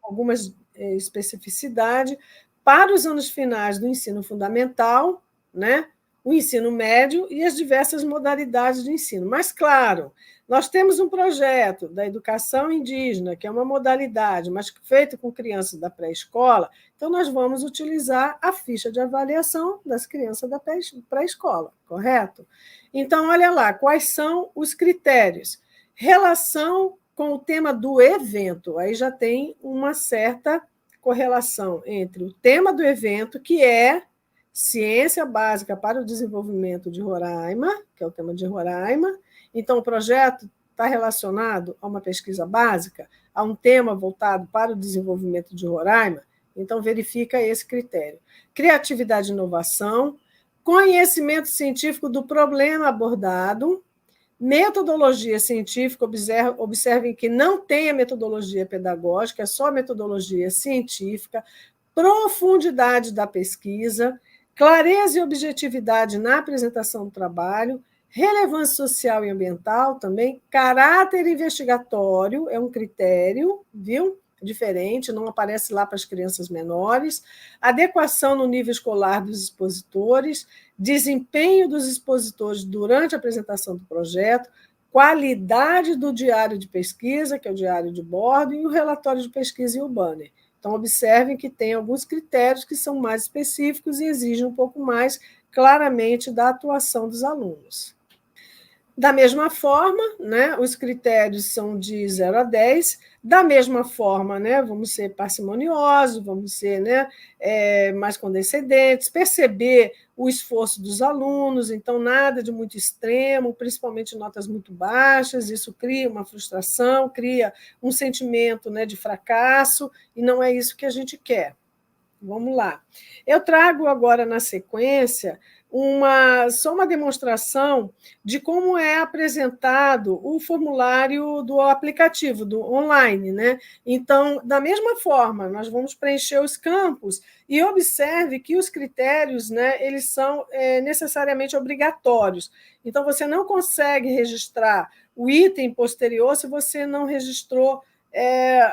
Speaker 2: com algumas especificidade para os anos finais do ensino fundamental, né? O ensino médio e as diversas modalidades de ensino. Mas, claro, nós temos um projeto da educação indígena, que é uma modalidade, mas feito com crianças da pré-escola, então nós vamos utilizar a ficha de avaliação das crianças da pré-escola, correto? Então, olha lá, quais são os critérios? Relação com o tema do evento, aí já tem uma certa correlação entre o tema do evento, que é Ciência Básica para o Desenvolvimento de Roraima, que é o tema de Roraima. Então, o projeto está relacionado a uma pesquisa básica, a um tema voltado para o desenvolvimento de Roraima, então verifica esse critério. Criatividade e inovação, conhecimento científico do problema abordado, metodologia científica, observem que não tem a metodologia pedagógica, é só metodologia científica, profundidade da pesquisa, clareza e objetividade na apresentação do trabalho, relevância social e ambiental também, caráter investigatório é um critério, viu? Diferente, não aparece lá para as crianças menores, adequação no nível escolar dos expositores, desempenho dos expositores durante a apresentação do projeto, qualidade do diário de pesquisa, que é o diário de bordo, e o relatório de pesquisa e o banner. Então, observem que tem alguns critérios que são mais específicos e exigem um pouco mais claramente da atuação dos alunos. Da mesma forma, né, os critérios são de 0 a 10, da mesma forma, né, vamos ser parcimoniosos, vamos ser, né, mais condescendentes, perceber o esforço dos alunos, então nada de muito extremo, principalmente notas muito baixas, isso cria uma frustração, cria um sentimento, né, de fracasso, e não é isso que a gente quer. Vamos lá. Eu trago agora, na sequência, só uma demonstração de como é apresentado o formulário do aplicativo, do online, né? Então, da mesma forma, nós vamos preencher os campos e observe que os critérios, né, eles são necessariamente obrigatórios. Então, você não consegue registrar o item posterior se você não registrou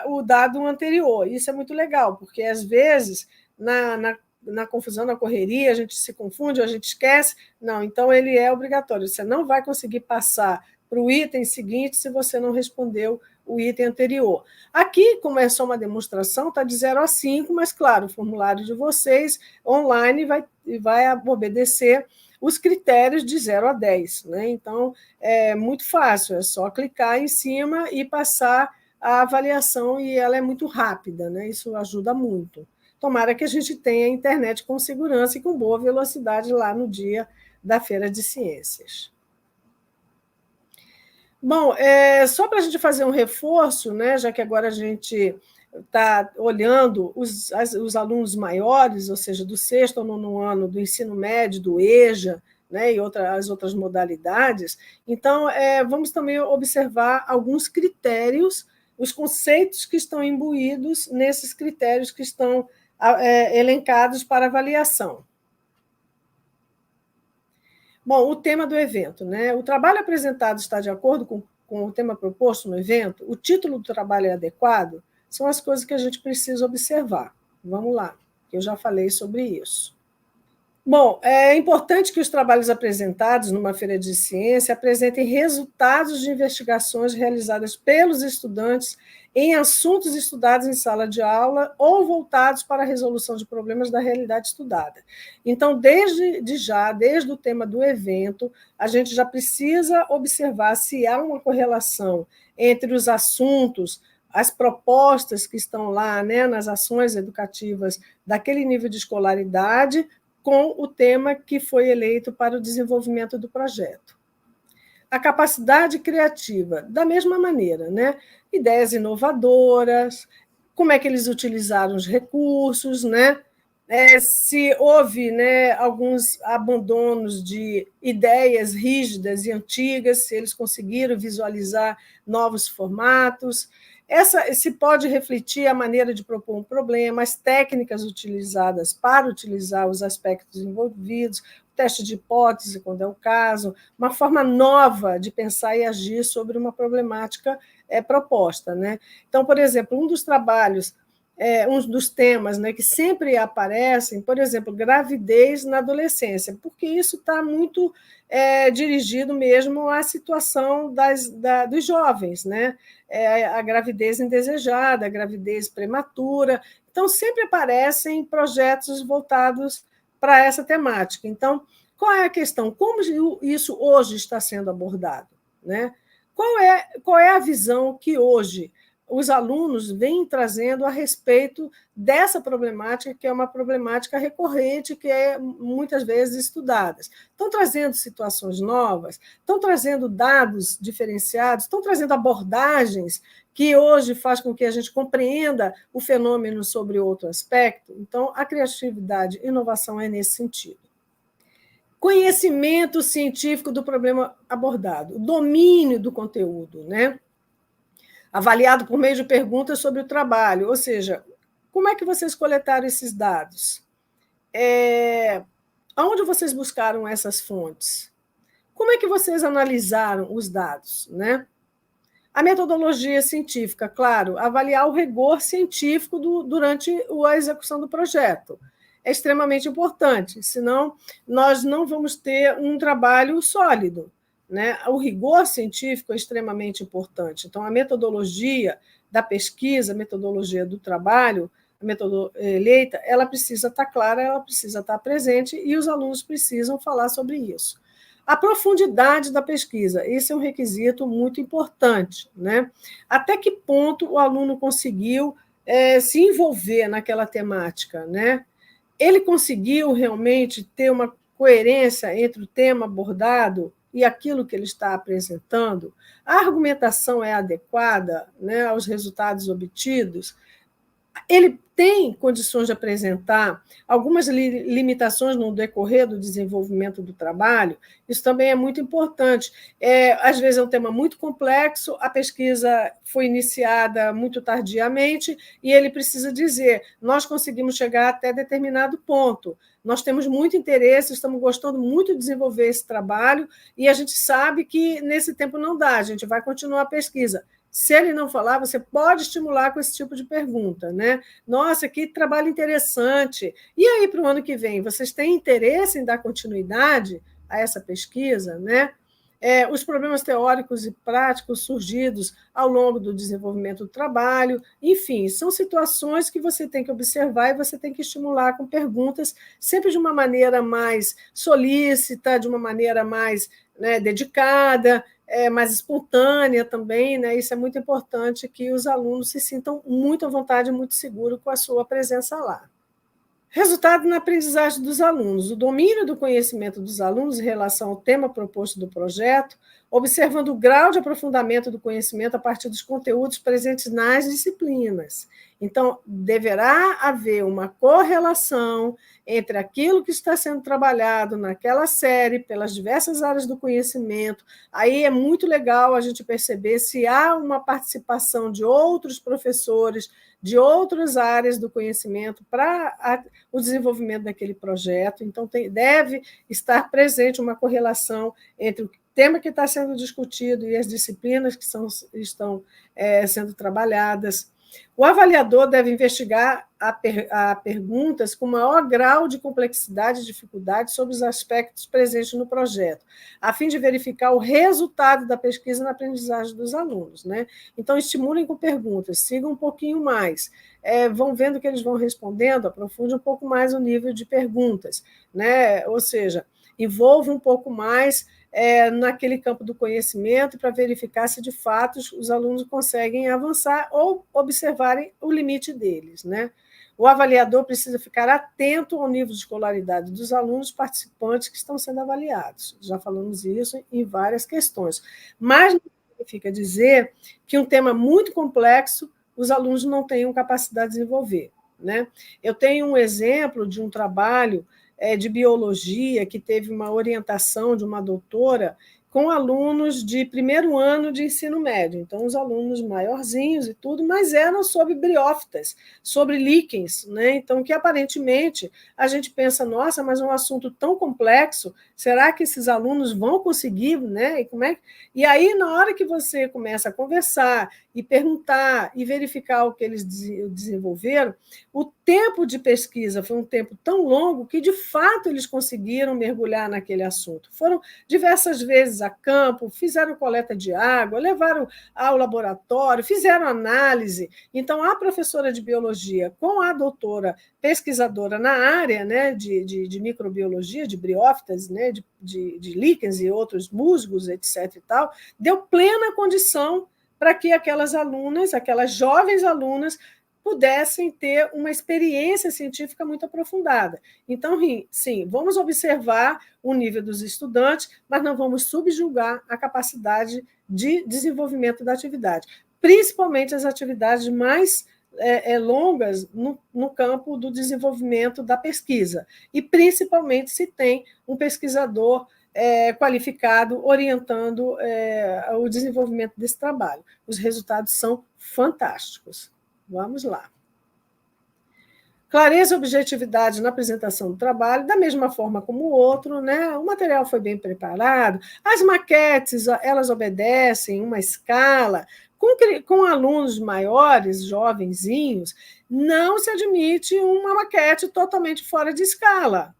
Speaker 2: o dado anterior. Isso é muito legal, porque, às vezes, na confusão, na correria, a gente se confunde, a gente esquece. Não, então ele é obrigatório. Você não vai conseguir passar para o item seguinte se você não respondeu o item anterior. Aqui, como é só uma demonstração, está de 0 a 5, mas, claro, o formulário de vocês online vai obedecer os critérios de 0 a 10. Né? Então, é muito fácil, é só clicar em cima e passar a avaliação, e ela é muito rápida, né? Isso ajuda muito. Tomara que a gente tenha internet com segurança e com boa velocidade lá no dia da Feira de Ciências. Bom, só para a gente fazer um reforço, né, já que agora a gente está olhando os alunos maiores, ou seja, do 6º ao 9º ano do ensino médio, do EJA, né, e as outras modalidades, então vamos também observar alguns critérios, os conceitos que estão imbuídos nesses critérios que estão elencados para avaliação. Bom, o tema do evento, né? O trabalho apresentado está de acordo com o tema proposto no evento? O título do trabalho é adequado? São as coisas que a gente precisa observar. Vamos lá, eu já falei sobre isso. Bom, é importante que os trabalhos apresentados numa feira de ciência apresentem resultados de investigações realizadas pelos estudantes em assuntos estudados em sala de aula ou voltados para a resolução de problemas da realidade estudada. Então, desde o tema do evento, a gente já precisa observar se há uma correlação entre os assuntos, as propostas que estão lá, né, nas ações educativas daquele nível de escolaridade, com o tema que foi eleito para o desenvolvimento do projeto. A capacidade criativa, da mesma maneira, né? Ideias inovadoras, como é que eles utilizaram os recursos, né? Se houve, né, alguns abandonos de ideias rígidas e antigas, se eles conseguiram visualizar novos formatos. Se pode refletir a maneira de propor um problema, as técnicas utilizadas para utilizar os aspectos envolvidos, teste de hipótese, quando é o caso, uma forma nova de pensar e agir sobre uma problemática proposta. Né? Então, por exemplo, um dos trabalhos, um dos temas, né, que sempre aparecem, por exemplo, gravidez na adolescência, porque isso está muito dirigido mesmo à situação dos jovens, né? A gravidez indesejada, a gravidez prematura. Então, sempre aparecem projetos voltados para essa temática. Então, qual é a questão? Como isso hoje está sendo abordado? Né? Qual é a visão que hoje os alunos vêm trazendo a respeito dessa problemática, que é uma problemática recorrente, que é muitas vezes estudada. Estão trazendo situações novas, estão trazendo dados diferenciados, estão trazendo abordagens que hoje faz com que a gente compreenda o fenômeno sobre outro aspecto. Então, a criatividade e inovação é nesse sentido. Conhecimento científico do problema abordado, o domínio do conteúdo, né? Avaliado por meio de perguntas sobre o trabalho, ou seja, como é que vocês coletaram esses dados? Aonde vocês buscaram essas fontes? Como é que vocês analisaram os dados, né? A metodologia científica, claro, avaliar o rigor científico durante a execução do projeto. É extremamente importante, senão nós não vamos ter um trabalho sólido, né? O rigor científico é extremamente importante. Então, a metodologia da pesquisa, a metodologia do trabalho, a metodologia eleita, ela precisa estar clara, ela precisa estar presente e os alunos precisam falar sobre isso. A profundidade da pesquisa, esse é um requisito muito importante, né? Até que ponto o aluno conseguiu se envolver naquela temática, né? Ele conseguiu realmente ter uma coerência entre o tema abordado e aquilo que ele está apresentando? A argumentação é adequada, né, aos resultados obtidos? Ele tem condições de apresentar algumas limitações no decorrer do desenvolvimento do trabalho? Isso também é muito importante. Às vezes é um tema muito complexo, a pesquisa foi iniciada muito tardiamente e ele precisa dizer: nós conseguimos chegar até determinado ponto, nós temos muito interesse, estamos gostando muito de desenvolver esse trabalho e a gente sabe que nesse tempo não dá, a gente vai continuar a pesquisa. Se ele não falar, você pode estimular com esse tipo de pergunta, né? Nossa, que trabalho interessante. E aí, para o ano que vem, vocês têm interesse em dar continuidade a essa pesquisa, né? Os problemas teóricos e práticos surgidos ao longo do desenvolvimento do trabalho, enfim, são situações que você tem que observar e você tem que estimular com perguntas, sempre de uma maneira mais solícita, de uma maneira mais, né, dedicada, mais espontânea também, né? Isso é muito importante, que os alunos se sintam muito à vontade, muito seguros com a sua presença lá. Resultado na aprendizagem dos alunos: o domínio do conhecimento dos alunos em relação ao tema proposto do projeto, observando o grau de aprofundamento do conhecimento a partir dos conteúdos presentes nas disciplinas. Então, deverá haver uma correlação entre aquilo que está sendo trabalhado naquela série, pelas diversas áreas do conhecimento. Aí é muito legal a gente perceber se há uma participação de outros professores, de outras áreas do conhecimento para o desenvolvimento daquele projeto. Então, deve estar presente uma correlação entre o tema que está sendo discutido e as disciplinas que estão sendo trabalhadas. O avaliador deve investigar a perguntas com maior grau de complexidade e dificuldade sobre os aspectos presentes no projeto, a fim de verificar o resultado da pesquisa na aprendizagem dos alunos, né? Então, estimulem com perguntas, sigam um pouquinho mais, vão vendo que eles vão respondendo, aprofunde um pouco mais o nível de perguntas, né? Ou seja, envolva um pouco mais naquele campo do conhecimento para verificar se, de fato, os alunos conseguem avançar ou observarem o limite deles, né? O avaliador precisa ficar atento ao nível de escolaridade dos alunos participantes que estão sendo avaliados. Já falamos isso em várias questões. Mas não significa dizer que um tema muito complexo os alunos não tenham capacidade de desenvolver, né? Eu tenho um exemplo de um trabalho de biologia, que teve uma orientação de uma doutora com alunos de primeiro ano de ensino médio. Então, os alunos maiorzinhos e tudo, mas eram sobre briófitas, sobre líquens, né? Então, que aparentemente a gente pensa, nossa, mas é um assunto tão complexo, será que esses alunos vão conseguir, né? E aí, na hora que você começa a conversar e perguntar e verificar o que eles desenvolveram, o tempo de pesquisa foi um tempo tão longo que, de fato, eles conseguiram mergulhar naquele assunto. Foram diversas vezes a campo, fizeram coleta de água, levaram ao laboratório, fizeram análise. Então, a professora de biologia com a doutora pesquisadora na área, né, de microbiologia, de briófitas, né, de líquens e outros musgos, etc. e tal, deu plena condição para que aquelas alunas, aquelas jovens alunas, pudessem ter uma experiência científica muito aprofundada. Então, sim, vamos observar o nível dos estudantes, mas não vamos subjugar a capacidade de desenvolvimento da atividade, principalmente as atividades mais longas no campo do desenvolvimento da pesquisa, e principalmente se tem um pesquisador qualificado orientando o desenvolvimento desse trabalho. Os resultados são fantásticos. Vamos lá. Clareza e objetividade na apresentação do trabalho, da mesma forma como o outro, né? O material foi bem preparado, as maquetes, elas obedecem uma escala. Com alunos maiores, jovenzinhos, não se admite uma maquete totalmente fora de escala,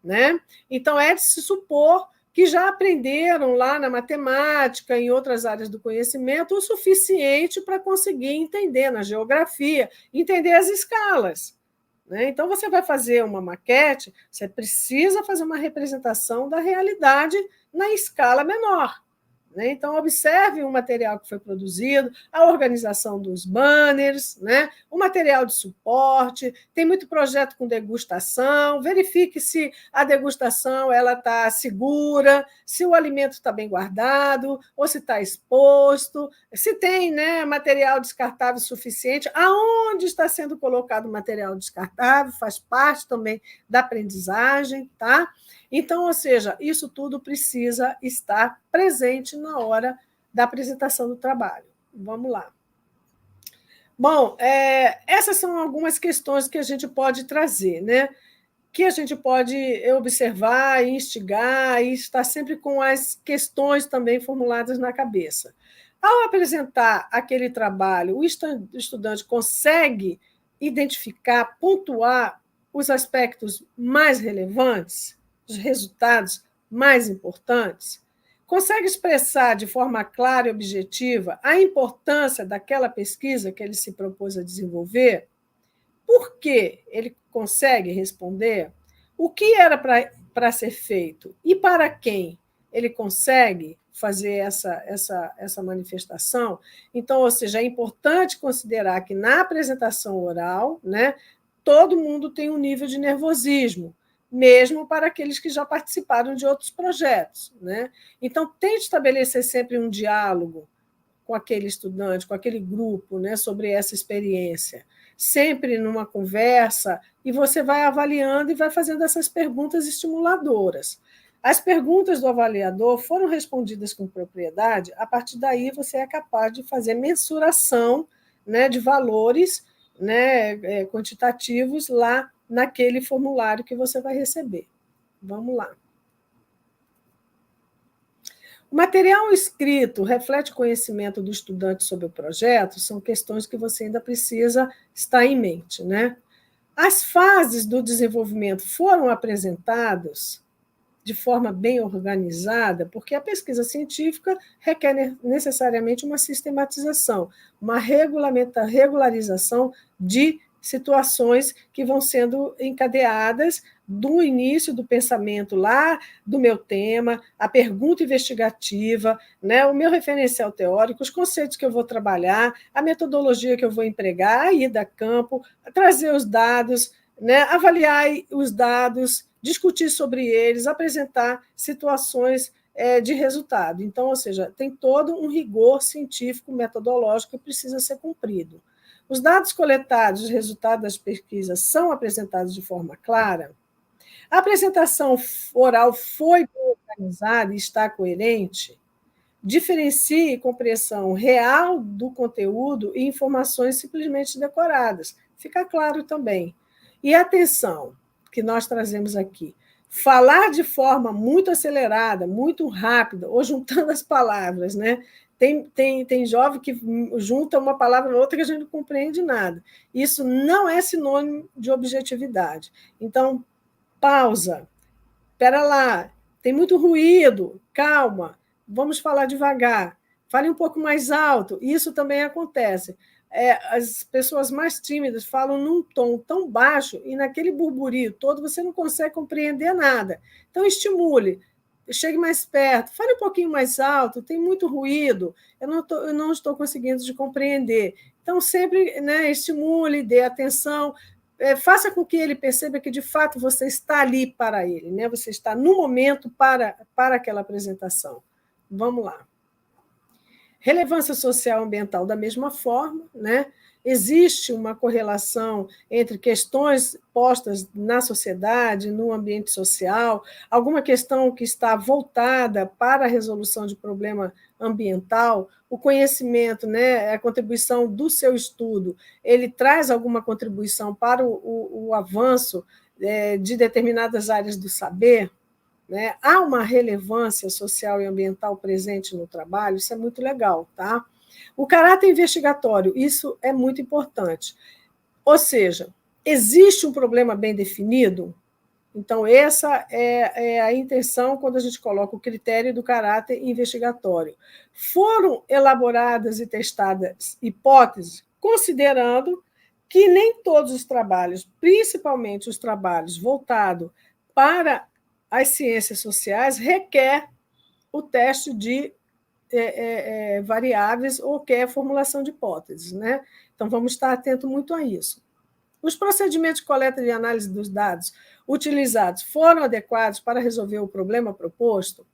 Speaker 2: né? Então, é de se supor que já aprenderam lá na matemática, em outras áreas do conhecimento, o suficiente para conseguir entender na geografia, entender as escalas. Né? Então, você vai fazer uma maquete, você precisa fazer uma representação da realidade na escala menor. Né? Então, observe o material que foi produzido, a organização dos banners, né? O material de suporte, tem muito projeto com degustação, verifique se a degustação está segura, se o alimento está bem guardado, ou se está exposto, se tem, né, material descartável suficiente, aonde está sendo colocado o material descartável, faz parte também da aprendizagem, tá? Então, ou seja, isso tudo precisa estar presente na hora da apresentação do trabalho. Vamos lá. Bom, essas são algumas questões que a gente pode trazer, né? Que a gente pode observar, instigar e estar sempre com as questões também formuladas na cabeça. Ao apresentar aquele trabalho, o estudante consegue identificar, pontuar os aspectos mais relevantes, os resultados mais importantes, consegue expressar de forma clara e objetiva a importância daquela pesquisa que ele se propôs a desenvolver? Por que ele consegue responder? O que era para ser feito? E para quem ele consegue fazer essa manifestação? Então, ou seja, é importante considerar que na apresentação oral, né, todo mundo tem um nível de nervosismo, mesmo para aqueles que já participaram de outros projetos. Né? Então, tente estabelecer sempre um diálogo com aquele estudante, com aquele grupo, né, sobre essa experiência, sempre numa conversa, e você vai avaliando e vai fazendo essas perguntas estimuladoras. As perguntas do avaliador foram respondidas com propriedade, a partir daí você é capaz de fazer mensuração, né, de valores, né, quantitativos lá naquele formulário que você vai receber. Vamos lá. O material escrito reflete o conhecimento do estudante sobre o projeto? São questões que você ainda precisa estar em mente, né? As fases do desenvolvimento foram apresentadas de forma bem organizada, porque a pesquisa científica requer necessariamente uma sistematização, uma regularização de situações que vão sendo encadeadas do início do pensamento lá, do meu tema, a pergunta investigativa, né, o meu referencial teórico, os conceitos que eu vou trabalhar, a metodologia que eu vou empregar, a ida a campo, trazer os dados, né, avaliar os dados, discutir sobre eles, apresentar situações de resultado. Então, ou seja, tem todo um rigor científico, metodológico que precisa ser cumprido. Os dados coletados, os resultados das pesquisas são apresentados de forma clara? A apresentação oral foi bem organizada e está coerente? Diferencie compreensão real do conteúdo e informações simplesmente decoradas. Fica claro também. E atenção, que nós trazemos aqui. Falar de forma muito acelerada, muito rápida, ou juntando as palavras, né? Tem jovem que junta uma palavra na outra que a gente não compreende nada. Isso não é sinônimo de objetividade. Então, pausa. Espera lá, tem muito ruído, calma, vamos falar devagar. Fale um pouco mais alto, isso também acontece. As pessoas mais tímidas falam num tom tão baixo e naquele burburinho todo você não consegue compreender nada. Então, estimule. chegue mais perto, fale um pouquinho mais alto, tem muito ruído, eu não estou conseguindo te compreender. Então, sempre, né, estimule, dê atenção, faça com que ele perceba que, de fato, você está ali para ele, né? Você está no momento para aquela apresentação. Vamos lá. Relevância social e ambiental da mesma forma, né? Existe uma correlação entre questões postas na sociedade, no ambiente social, alguma questão que está voltada para a resolução de problema ambiental, o conhecimento, né, a contribuição do seu estudo, ele traz alguma contribuição para o avanço de determinadas áreas do saber, né? Há uma relevância social e ambiental presente no trabalho, isso é muito legal, tá? O caráter investigatório, isso é muito importante. Ou seja, existe um problema bem definido? Então, essa é a intenção quando a gente coloca o critério do caráter investigatório. Foram elaboradas e testadas hipóteses, considerando que nem todos os trabalhos, principalmente os trabalhos voltados para as ciências sociais, requer o teste de variáveis ou quer formulação de hipóteses, né? Então, vamos estar atentos muito a isso. Os procedimentos de coleta e análise dos dados utilizados foram adequados para resolver o problema proposto?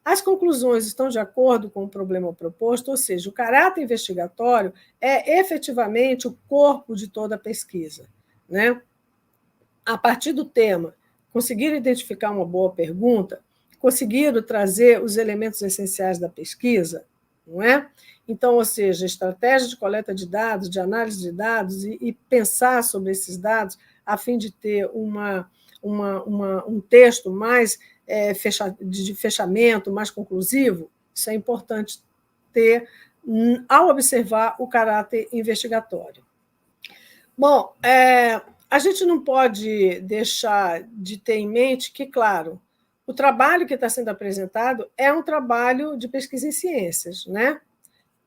Speaker 2: As conclusões estão de acordo com o problema proposto, ou seja, o caráter investigatório é efetivamente o corpo de toda a pesquisa, né? A partir do tema, conseguiram identificar uma boa pergunta, conseguiram trazer os elementos essenciais da pesquisa, não é? Então, ou seja, estratégia de coleta de dados, de análise de dados e pensar sobre esses dados a fim de ter um texto mais de fechamento, mais conclusivo, isso é importante ter ao observar o caráter investigatório. Bom, a gente não pode deixar de ter em mente que, claro, o trabalho que está sendo apresentado é um trabalho de pesquisa em ciências, né?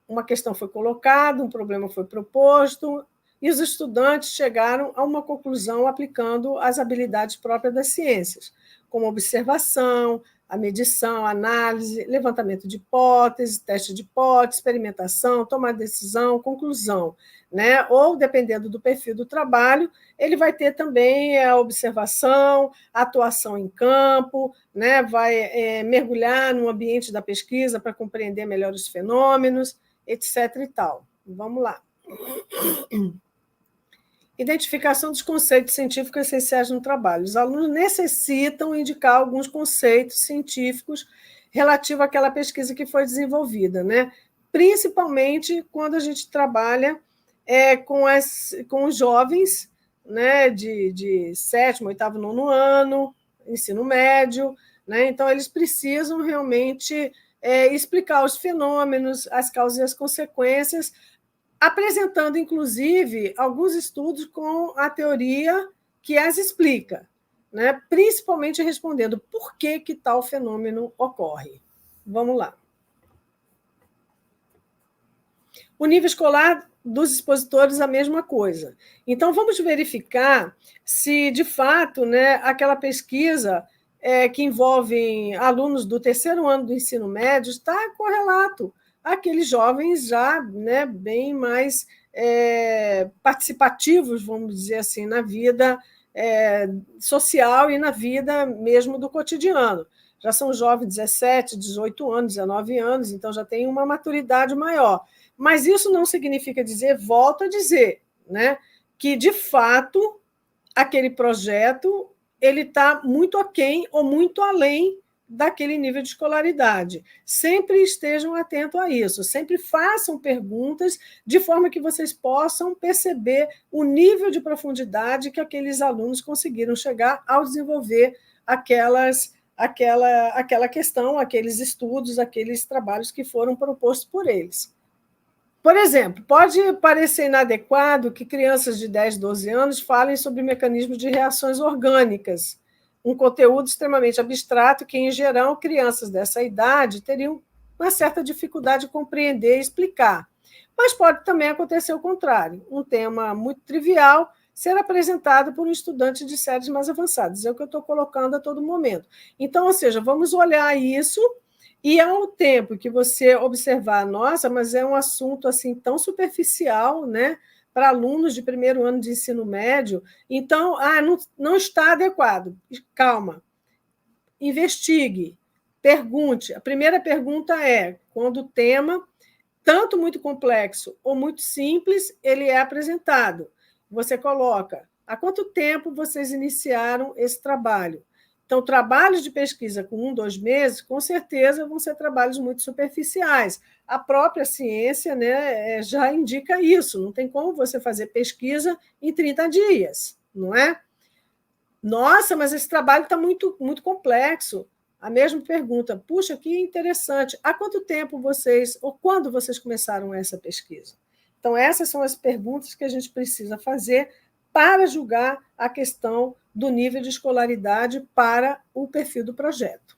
Speaker 2: Uma questão foi colocada, um problema foi proposto, e os estudantes chegaram a uma conclusão aplicando as habilidades próprias das ciências, como observação, a medição, a análise, levantamento de hipóteses, teste de hipótese, experimentação, tomar decisão, conclusão, né? Ou, dependendo do perfil do trabalho, ele vai ter também a observação, a atuação em campo, né? Vai mergulhar no ambiente da pesquisa para compreender melhor os fenômenos, etc. e tal. Vamos lá. Identificação dos conceitos científicos essenciais no trabalho. Os alunos necessitam indicar alguns conceitos científicos relativos àquela pesquisa que foi desenvolvida, né? Principalmente quando a gente trabalha com os jovens, né, de 7º, 8º, 9º ano, ensino médio, né? Então, eles precisam realmente explicar os fenômenos, as causas e as consequências, apresentando, inclusive, alguns estudos com a teoria que as explica, né? Principalmente respondendo por que tal fenômeno ocorre. Vamos lá. O nível escolar dos expositores, a mesma coisa. Então, vamos verificar se, de fato, né, aquela pesquisa que envolve alunos do 3º ano do ensino médio está correlato àqueles jovens já, né, bem mais participativos, vamos dizer assim, na vida social e na vida mesmo do cotidiano. Já são jovens de 17, 18 anos, 19 anos, então já tem uma maturidade maior. Mas isso não significa dizer, volto a dizer, né, que, de fato, aquele projeto ele está muito aquém ou muito além daquele nível de escolaridade. Sempre estejam atentos a isso, sempre façam perguntas de forma que vocês possam perceber o nível de profundidade que aqueles alunos conseguiram chegar ao desenvolver aquela questão, aqueles estudos, aqueles trabalhos que foram propostos por eles. Por exemplo, pode parecer inadequado que crianças de 10, 12 anos falem sobre mecanismos de reações orgânicas, um conteúdo extremamente abstrato que, em geral, crianças dessa idade teriam uma certa dificuldade de compreender e explicar. Mas pode também acontecer o contrário, um tema muito trivial ser apresentado por um estudante de séries mais avançadas. É o que eu estou colocando a todo momento. Então, ou seja, vamos olhar isso, e ao tempo que você observar, nossa, mas é um assunto assim tão superficial, né, para alunos de primeiro ano de ensino médio, então, não está adequado. Calma, investigue, pergunte. A primeira pergunta é, quando o tema, tanto muito complexo ou muito simples, ele é apresentado. Você coloca, há quanto tempo vocês iniciaram esse trabalho? Então, trabalhos de pesquisa com 1, 2 meses, com certeza vão ser trabalhos muito superficiais. A própria ciência, né, já indica isso. Não tem como você fazer pesquisa em 30 dias, não é? Nossa, mas esse trabalho está muito, muito complexo. A mesma pergunta, puxa, que interessante. Há quanto tempo vocês, ou quando vocês começaram essa pesquisa? Então, essas são as perguntas que a gente precisa fazer para julgar a questão do nível de escolaridade para o perfil do projeto.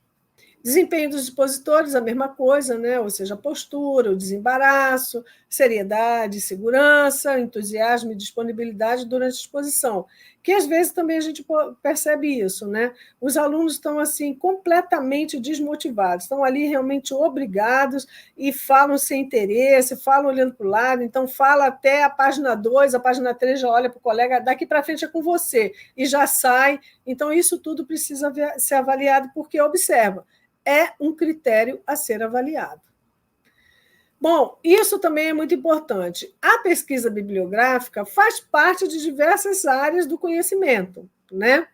Speaker 2: Desempenho dos expositores, a mesma coisa, né? Ou seja, a postura, o desembaraço, seriedade, segurança, entusiasmo e disponibilidade durante a exposição, que às vezes também a gente percebe isso, né? Os alunos estão assim completamente desmotivados, estão ali realmente obrigados e falam sem interesse, falam olhando para o lado, então fala até a página 2, a página 3 já olha para o colega, daqui para frente é com você, e já sai. Então, isso tudo precisa ser avaliado, porque observa, é um critério a ser avaliado. Bom, isso também é muito importante. A pesquisa bibliográfica faz parte de diversas áreas do conhecimento, né?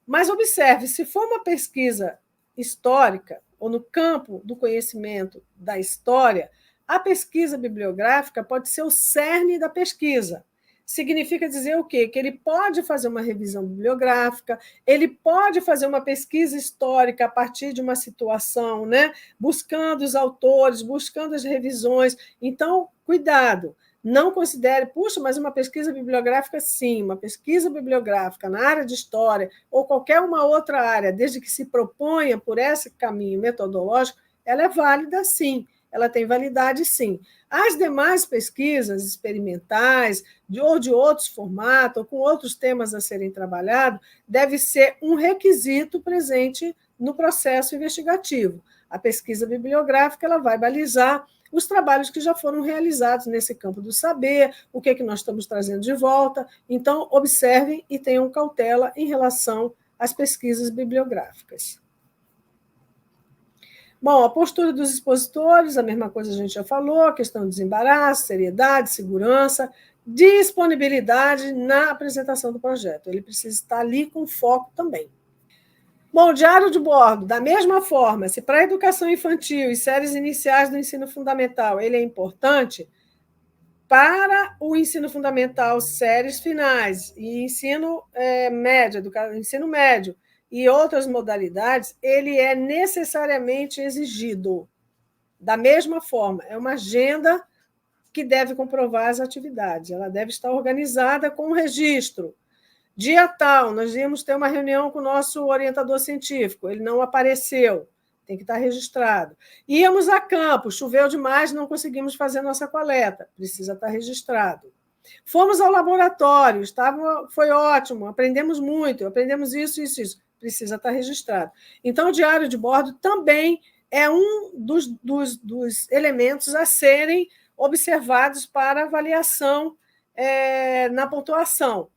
Speaker 2: Mas observe, se for uma pesquisa histórica, ou no campo do conhecimento da história, a pesquisa bibliográfica pode ser o cerne da pesquisa. Significa dizer o quê? Que ele pode fazer uma revisão bibliográfica, ele pode fazer uma pesquisa histórica a partir de uma situação, né? Buscando os autores, buscando as revisões. Então, cuidado, não considere, puxa, mas uma pesquisa bibliográfica, sim, uma pesquisa bibliográfica na área de história ou qualquer uma outra área, desde que se proponha por esse caminho metodológico, ela é válida, sim, ela tem validade, sim. As demais pesquisas experimentais, ou de outros formatos, ou com outros temas a serem trabalhados, deve ser um requisito presente no processo investigativo. A pesquisa bibliográfica ela vai balizar os trabalhos que já foram realizados nesse campo do saber, o que é que nós estamos trazendo de volta. Então, observem e tenham cautela em relação às pesquisas bibliográficas. Bom, a postura dos expositores, a mesma coisa a gente já falou, a questão de desembaraço, seriedade, segurança, disponibilidade na apresentação do projeto. Ele precisa estar ali com foco também. Bom, diário de bordo, da mesma forma, se para a educação infantil e séries iniciais do ensino fundamental ele é importante, para o ensino fundamental, séries finais e ensino médio e outras modalidades, ele é necessariamente exigido. Da mesma forma, é uma agenda que deve comprovar as atividades, ela deve estar organizada com um registro. Dia tal, nós íamos ter uma reunião com o nosso orientador científico, ele não apareceu, tem que estar registrado. Íamos a campo, choveu demais, não conseguimos fazer nossa coleta, precisa estar registrado. Fomos ao laboratório, foi ótimo, aprendemos muito, aprendemos isso, precisa estar registrado. Então, o diário de bordo também é um dos elementos a serem observados para avaliação na pontuação.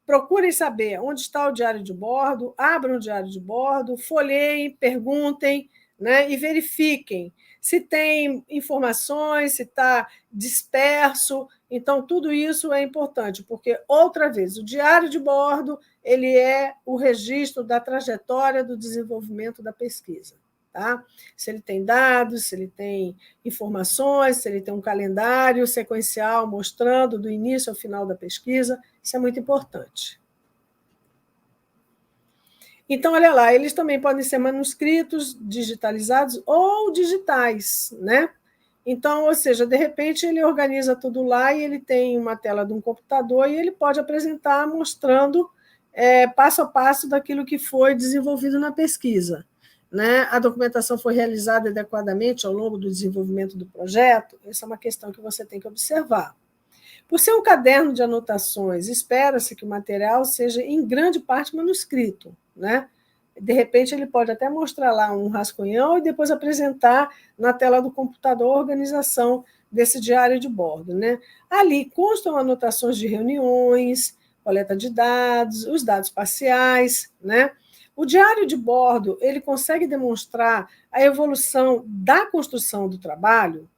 Speaker 2: Procurem saber onde está o diário de bordo, abram o diário de bordo, folheiem, perguntem, né, e verifiquem se tem informações, se está disperso. Então, tudo isso é importante, porque, outra vez, o diário de bordo ele é o registro da trajetória do desenvolvimento da pesquisa. Tá? Se ele tem dados, se ele tem informações, se ele tem um calendário sequencial mostrando do início ao final da pesquisa, isso é muito importante. Então, olha lá, eles também podem ser manuscritos digitalizados ou digitais, né? Então, ou seja, de repente ele organiza tudo lá e ele tem uma tela de um computador e ele pode apresentar mostrando passo a passo daquilo que foi desenvolvido na pesquisa. Né? A documentação foi realizada adequadamente ao longo do desenvolvimento do projeto? Essa é uma questão que você tem que observar. Por ser um caderno de anotações, espera-se que o material seja, em grande parte, manuscrito, né? De repente, ele pode até mostrar lá um rascunhão e depois apresentar na tela do computador a organização desse diário de bordo, né? Ali constam anotações de reuniões, coleta de dados, os dados parciais, né? O diário de bordo, ele consegue demonstrar a evolução da construção do trabalho.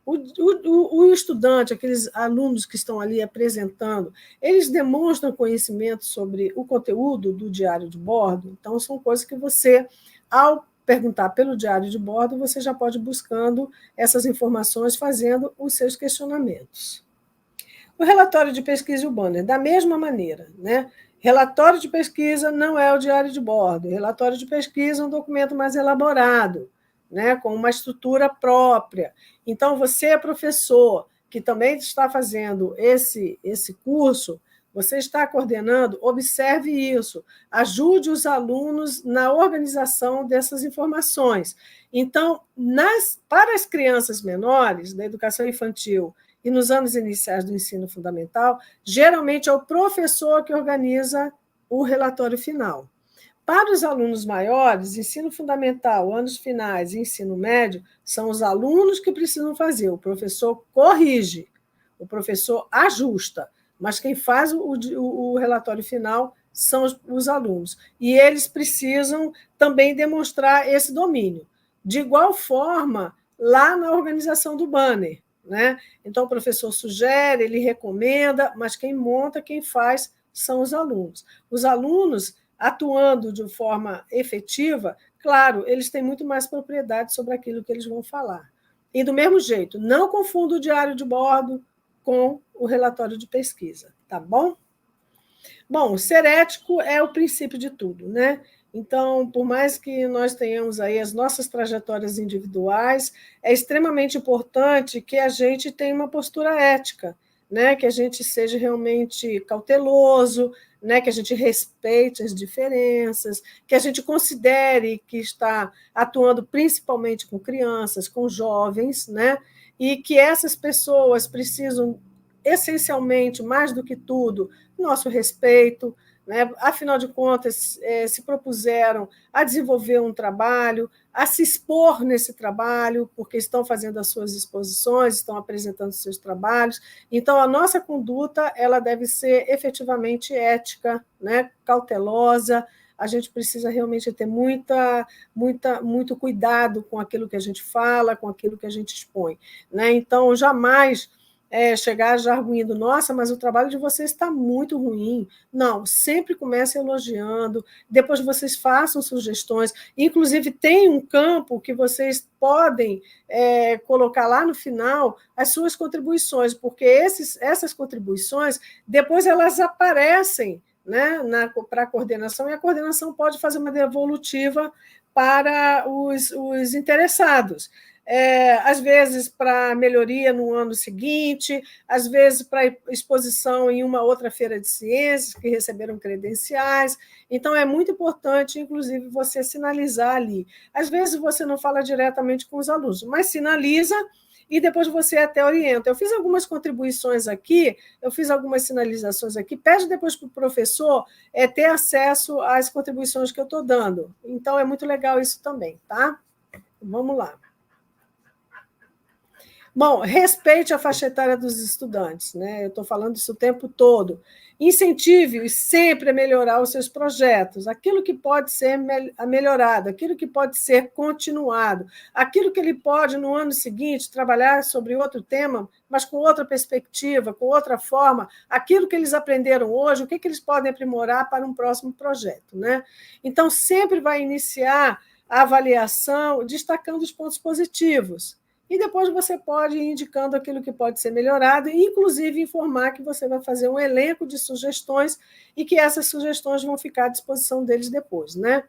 Speaker 2: O estudante, aqueles alunos que estão ali apresentando, eles demonstram conhecimento sobre o conteúdo do diário de bordo. Então, são coisas que você, ao perguntar pelo diário de bordo, você já pode ir buscando essas informações, fazendo os seus questionamentos. O relatório de pesquisa e o banner, da mesma maneira, né? Relatório de pesquisa não é o diário de bordo. Relatório de pesquisa é um documento mais elaborado, né? Com uma estrutura própria. Então, você, professor, que também está fazendo esse curso, você está coordenando, observe isso, ajude os alunos na organização dessas informações. Então, para as crianças menores, da educação infantil, e nos anos iniciais do ensino fundamental, geralmente é o professor que organiza o relatório final. Para os alunos maiores, ensino fundamental, anos finais e ensino médio, são os alunos que precisam fazer. O professor corrige, o professor ajusta, mas quem faz o relatório final são os alunos. E eles precisam também demonstrar esse domínio. De igual forma, lá na organização do banner, né? Então, o professor sugere, ele recomenda, mas quem monta, quem faz, são os alunos. Os alunos, atuando de forma efetiva, claro, eles têm muito mais propriedade sobre aquilo que eles vão falar. E, do mesmo jeito, não confunda o diário de bordo com o relatório de pesquisa, tá bom? Bom, ser ético é o princípio de tudo, né? Então, por mais que nós tenhamos aí as nossas trajetórias individuais, é extremamente importante que a gente tenha uma postura ética, né? Que a gente seja realmente cauteloso, né? Que a gente respeite as diferenças, que a gente considere que está atuando principalmente com crianças, com jovens, né? E que essas pessoas precisam, essencialmente, mais do que tudo, nosso respeito, né? Afinal de contas, se propuseram a desenvolver um trabalho, a se expor nesse trabalho, porque estão fazendo as suas exposições, estão apresentando seus trabalhos. Então, a nossa conduta ela deve ser efetivamente ética, né? Cautelosa. A gente precisa realmente ter muito cuidado com aquilo que a gente fala, com aquilo que a gente expõe, né? Então, jamais chegar já arguindo, nossa, mas o trabalho de vocês está muito ruim. Não, sempre comece elogiando, depois vocês façam sugestões, inclusive tem um campo que vocês podem colocar lá no final as suas contribuições, porque essas contribuições, depois elas aparecem, né, para a coordenação, e a coordenação pode fazer uma devolutiva para os interessados. Às vezes para melhoria no ano seguinte, às vezes para exposição em uma outra feira de ciências, que receberam credenciais. Então, é muito importante, inclusive, você sinalizar ali. Às vezes você não fala diretamente com os alunos, mas sinaliza e depois você até orienta. Eu fiz algumas contribuições aqui, eu fiz algumas sinalizações aqui, pede depois para o professor ter acesso às contribuições que eu estou dando. Então, é muito legal isso também, tá? Vamos lá. Bom, respeite a faixa etária dos estudantes, né? Eu estou falando isso o tempo todo. Incentive-os sempre a melhorar os seus projetos, aquilo que pode ser melhorado, aquilo que pode ser continuado, aquilo que ele pode, no ano seguinte, trabalhar sobre outro tema, mas com outra perspectiva, com outra forma, aquilo que eles aprenderam hoje, o que eles podem aprimorar para um próximo projeto, né? Então, sempre vai iniciar a avaliação destacando os pontos positivos. E depois você pode ir indicando aquilo que pode ser melhorado, e inclusive informar que você vai fazer um elenco de sugestões e que essas sugestões vão ficar à disposição deles depois, né?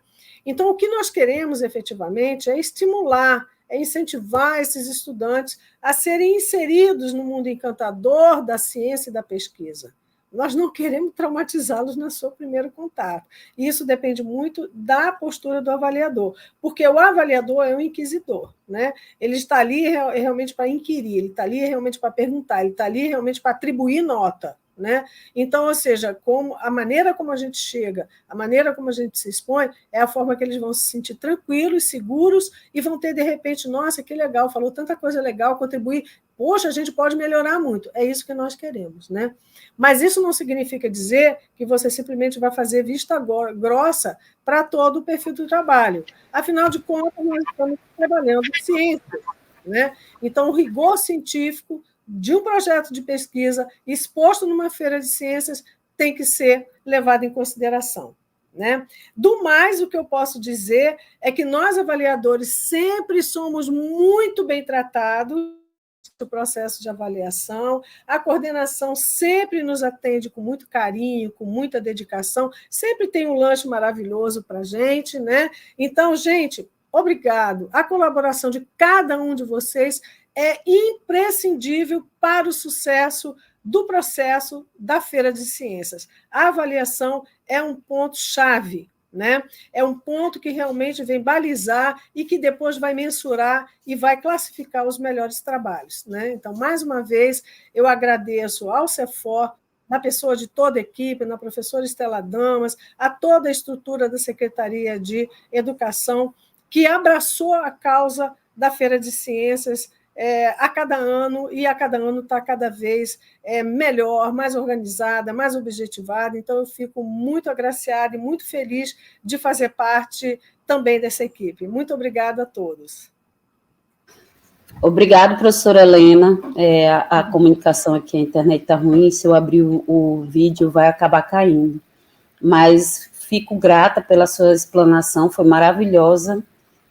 Speaker 2: Então, o que nós queremos efetivamente é estimular, é incentivar esses estudantes a serem inseridos no mundo encantador da ciência e da pesquisa, nós não queremos traumatizá-los no seu primeiro contato. Isso depende muito da postura do avaliador, porque o avaliador é um inquisidor, né? Ele está ali realmente para inquirir, ele está ali realmente para perguntar, ele está ali realmente para atribuir nota, né? Então, ou seja, a maneira como a gente chega, a maneira como a gente se expõe, é a forma que eles vão se sentir tranquilos, seguros, e vão ter, de repente, nossa, que legal, falou tanta coisa legal, contribuir, poxa, a gente pode melhorar muito. É isso que nós queremos, né? Mas isso não significa dizer que você simplesmente vai fazer vista grossa para todo o perfil do trabalho. Afinal de contas, nós estamos trabalhando em ciência, né? Então, o rigor científico de um projeto de pesquisa exposto numa feira de ciências tem que ser levado em consideração, né? Do mais, o que eu posso dizer é que nós, avaliadores, sempre somos muito bem tratados no processo de avaliação, a coordenação sempre nos atende com muito carinho, com muita dedicação, sempre tem um lanche maravilhoso para a gente, né? Então, gente, obrigado. A colaboração de cada um de vocês é imprescindível para o sucesso do processo da Feira de Ciências. A avaliação é um ponto-chave, né? É um ponto que realmente vem balizar e que depois vai mensurar e vai classificar os melhores trabalhos, né? Então, mais uma vez, eu agradeço ao CEFOR, na pessoa de toda a equipe, na professora Estela Damas, a toda a estrutura da Secretaria de Educação, que abraçou a causa da Feira de Ciências a cada ano, e a cada ano está cada vez melhor, mais organizada, mais objetivada. Então, eu fico muito agraciada e muito feliz de fazer parte também dessa equipe. Muito obrigada a todos.
Speaker 3: Obrigada, professora Helena. A comunicação aqui, a internet está ruim, se eu abrir o vídeo vai acabar caindo. Mas fico grata pela sua explanação, foi maravilhosa.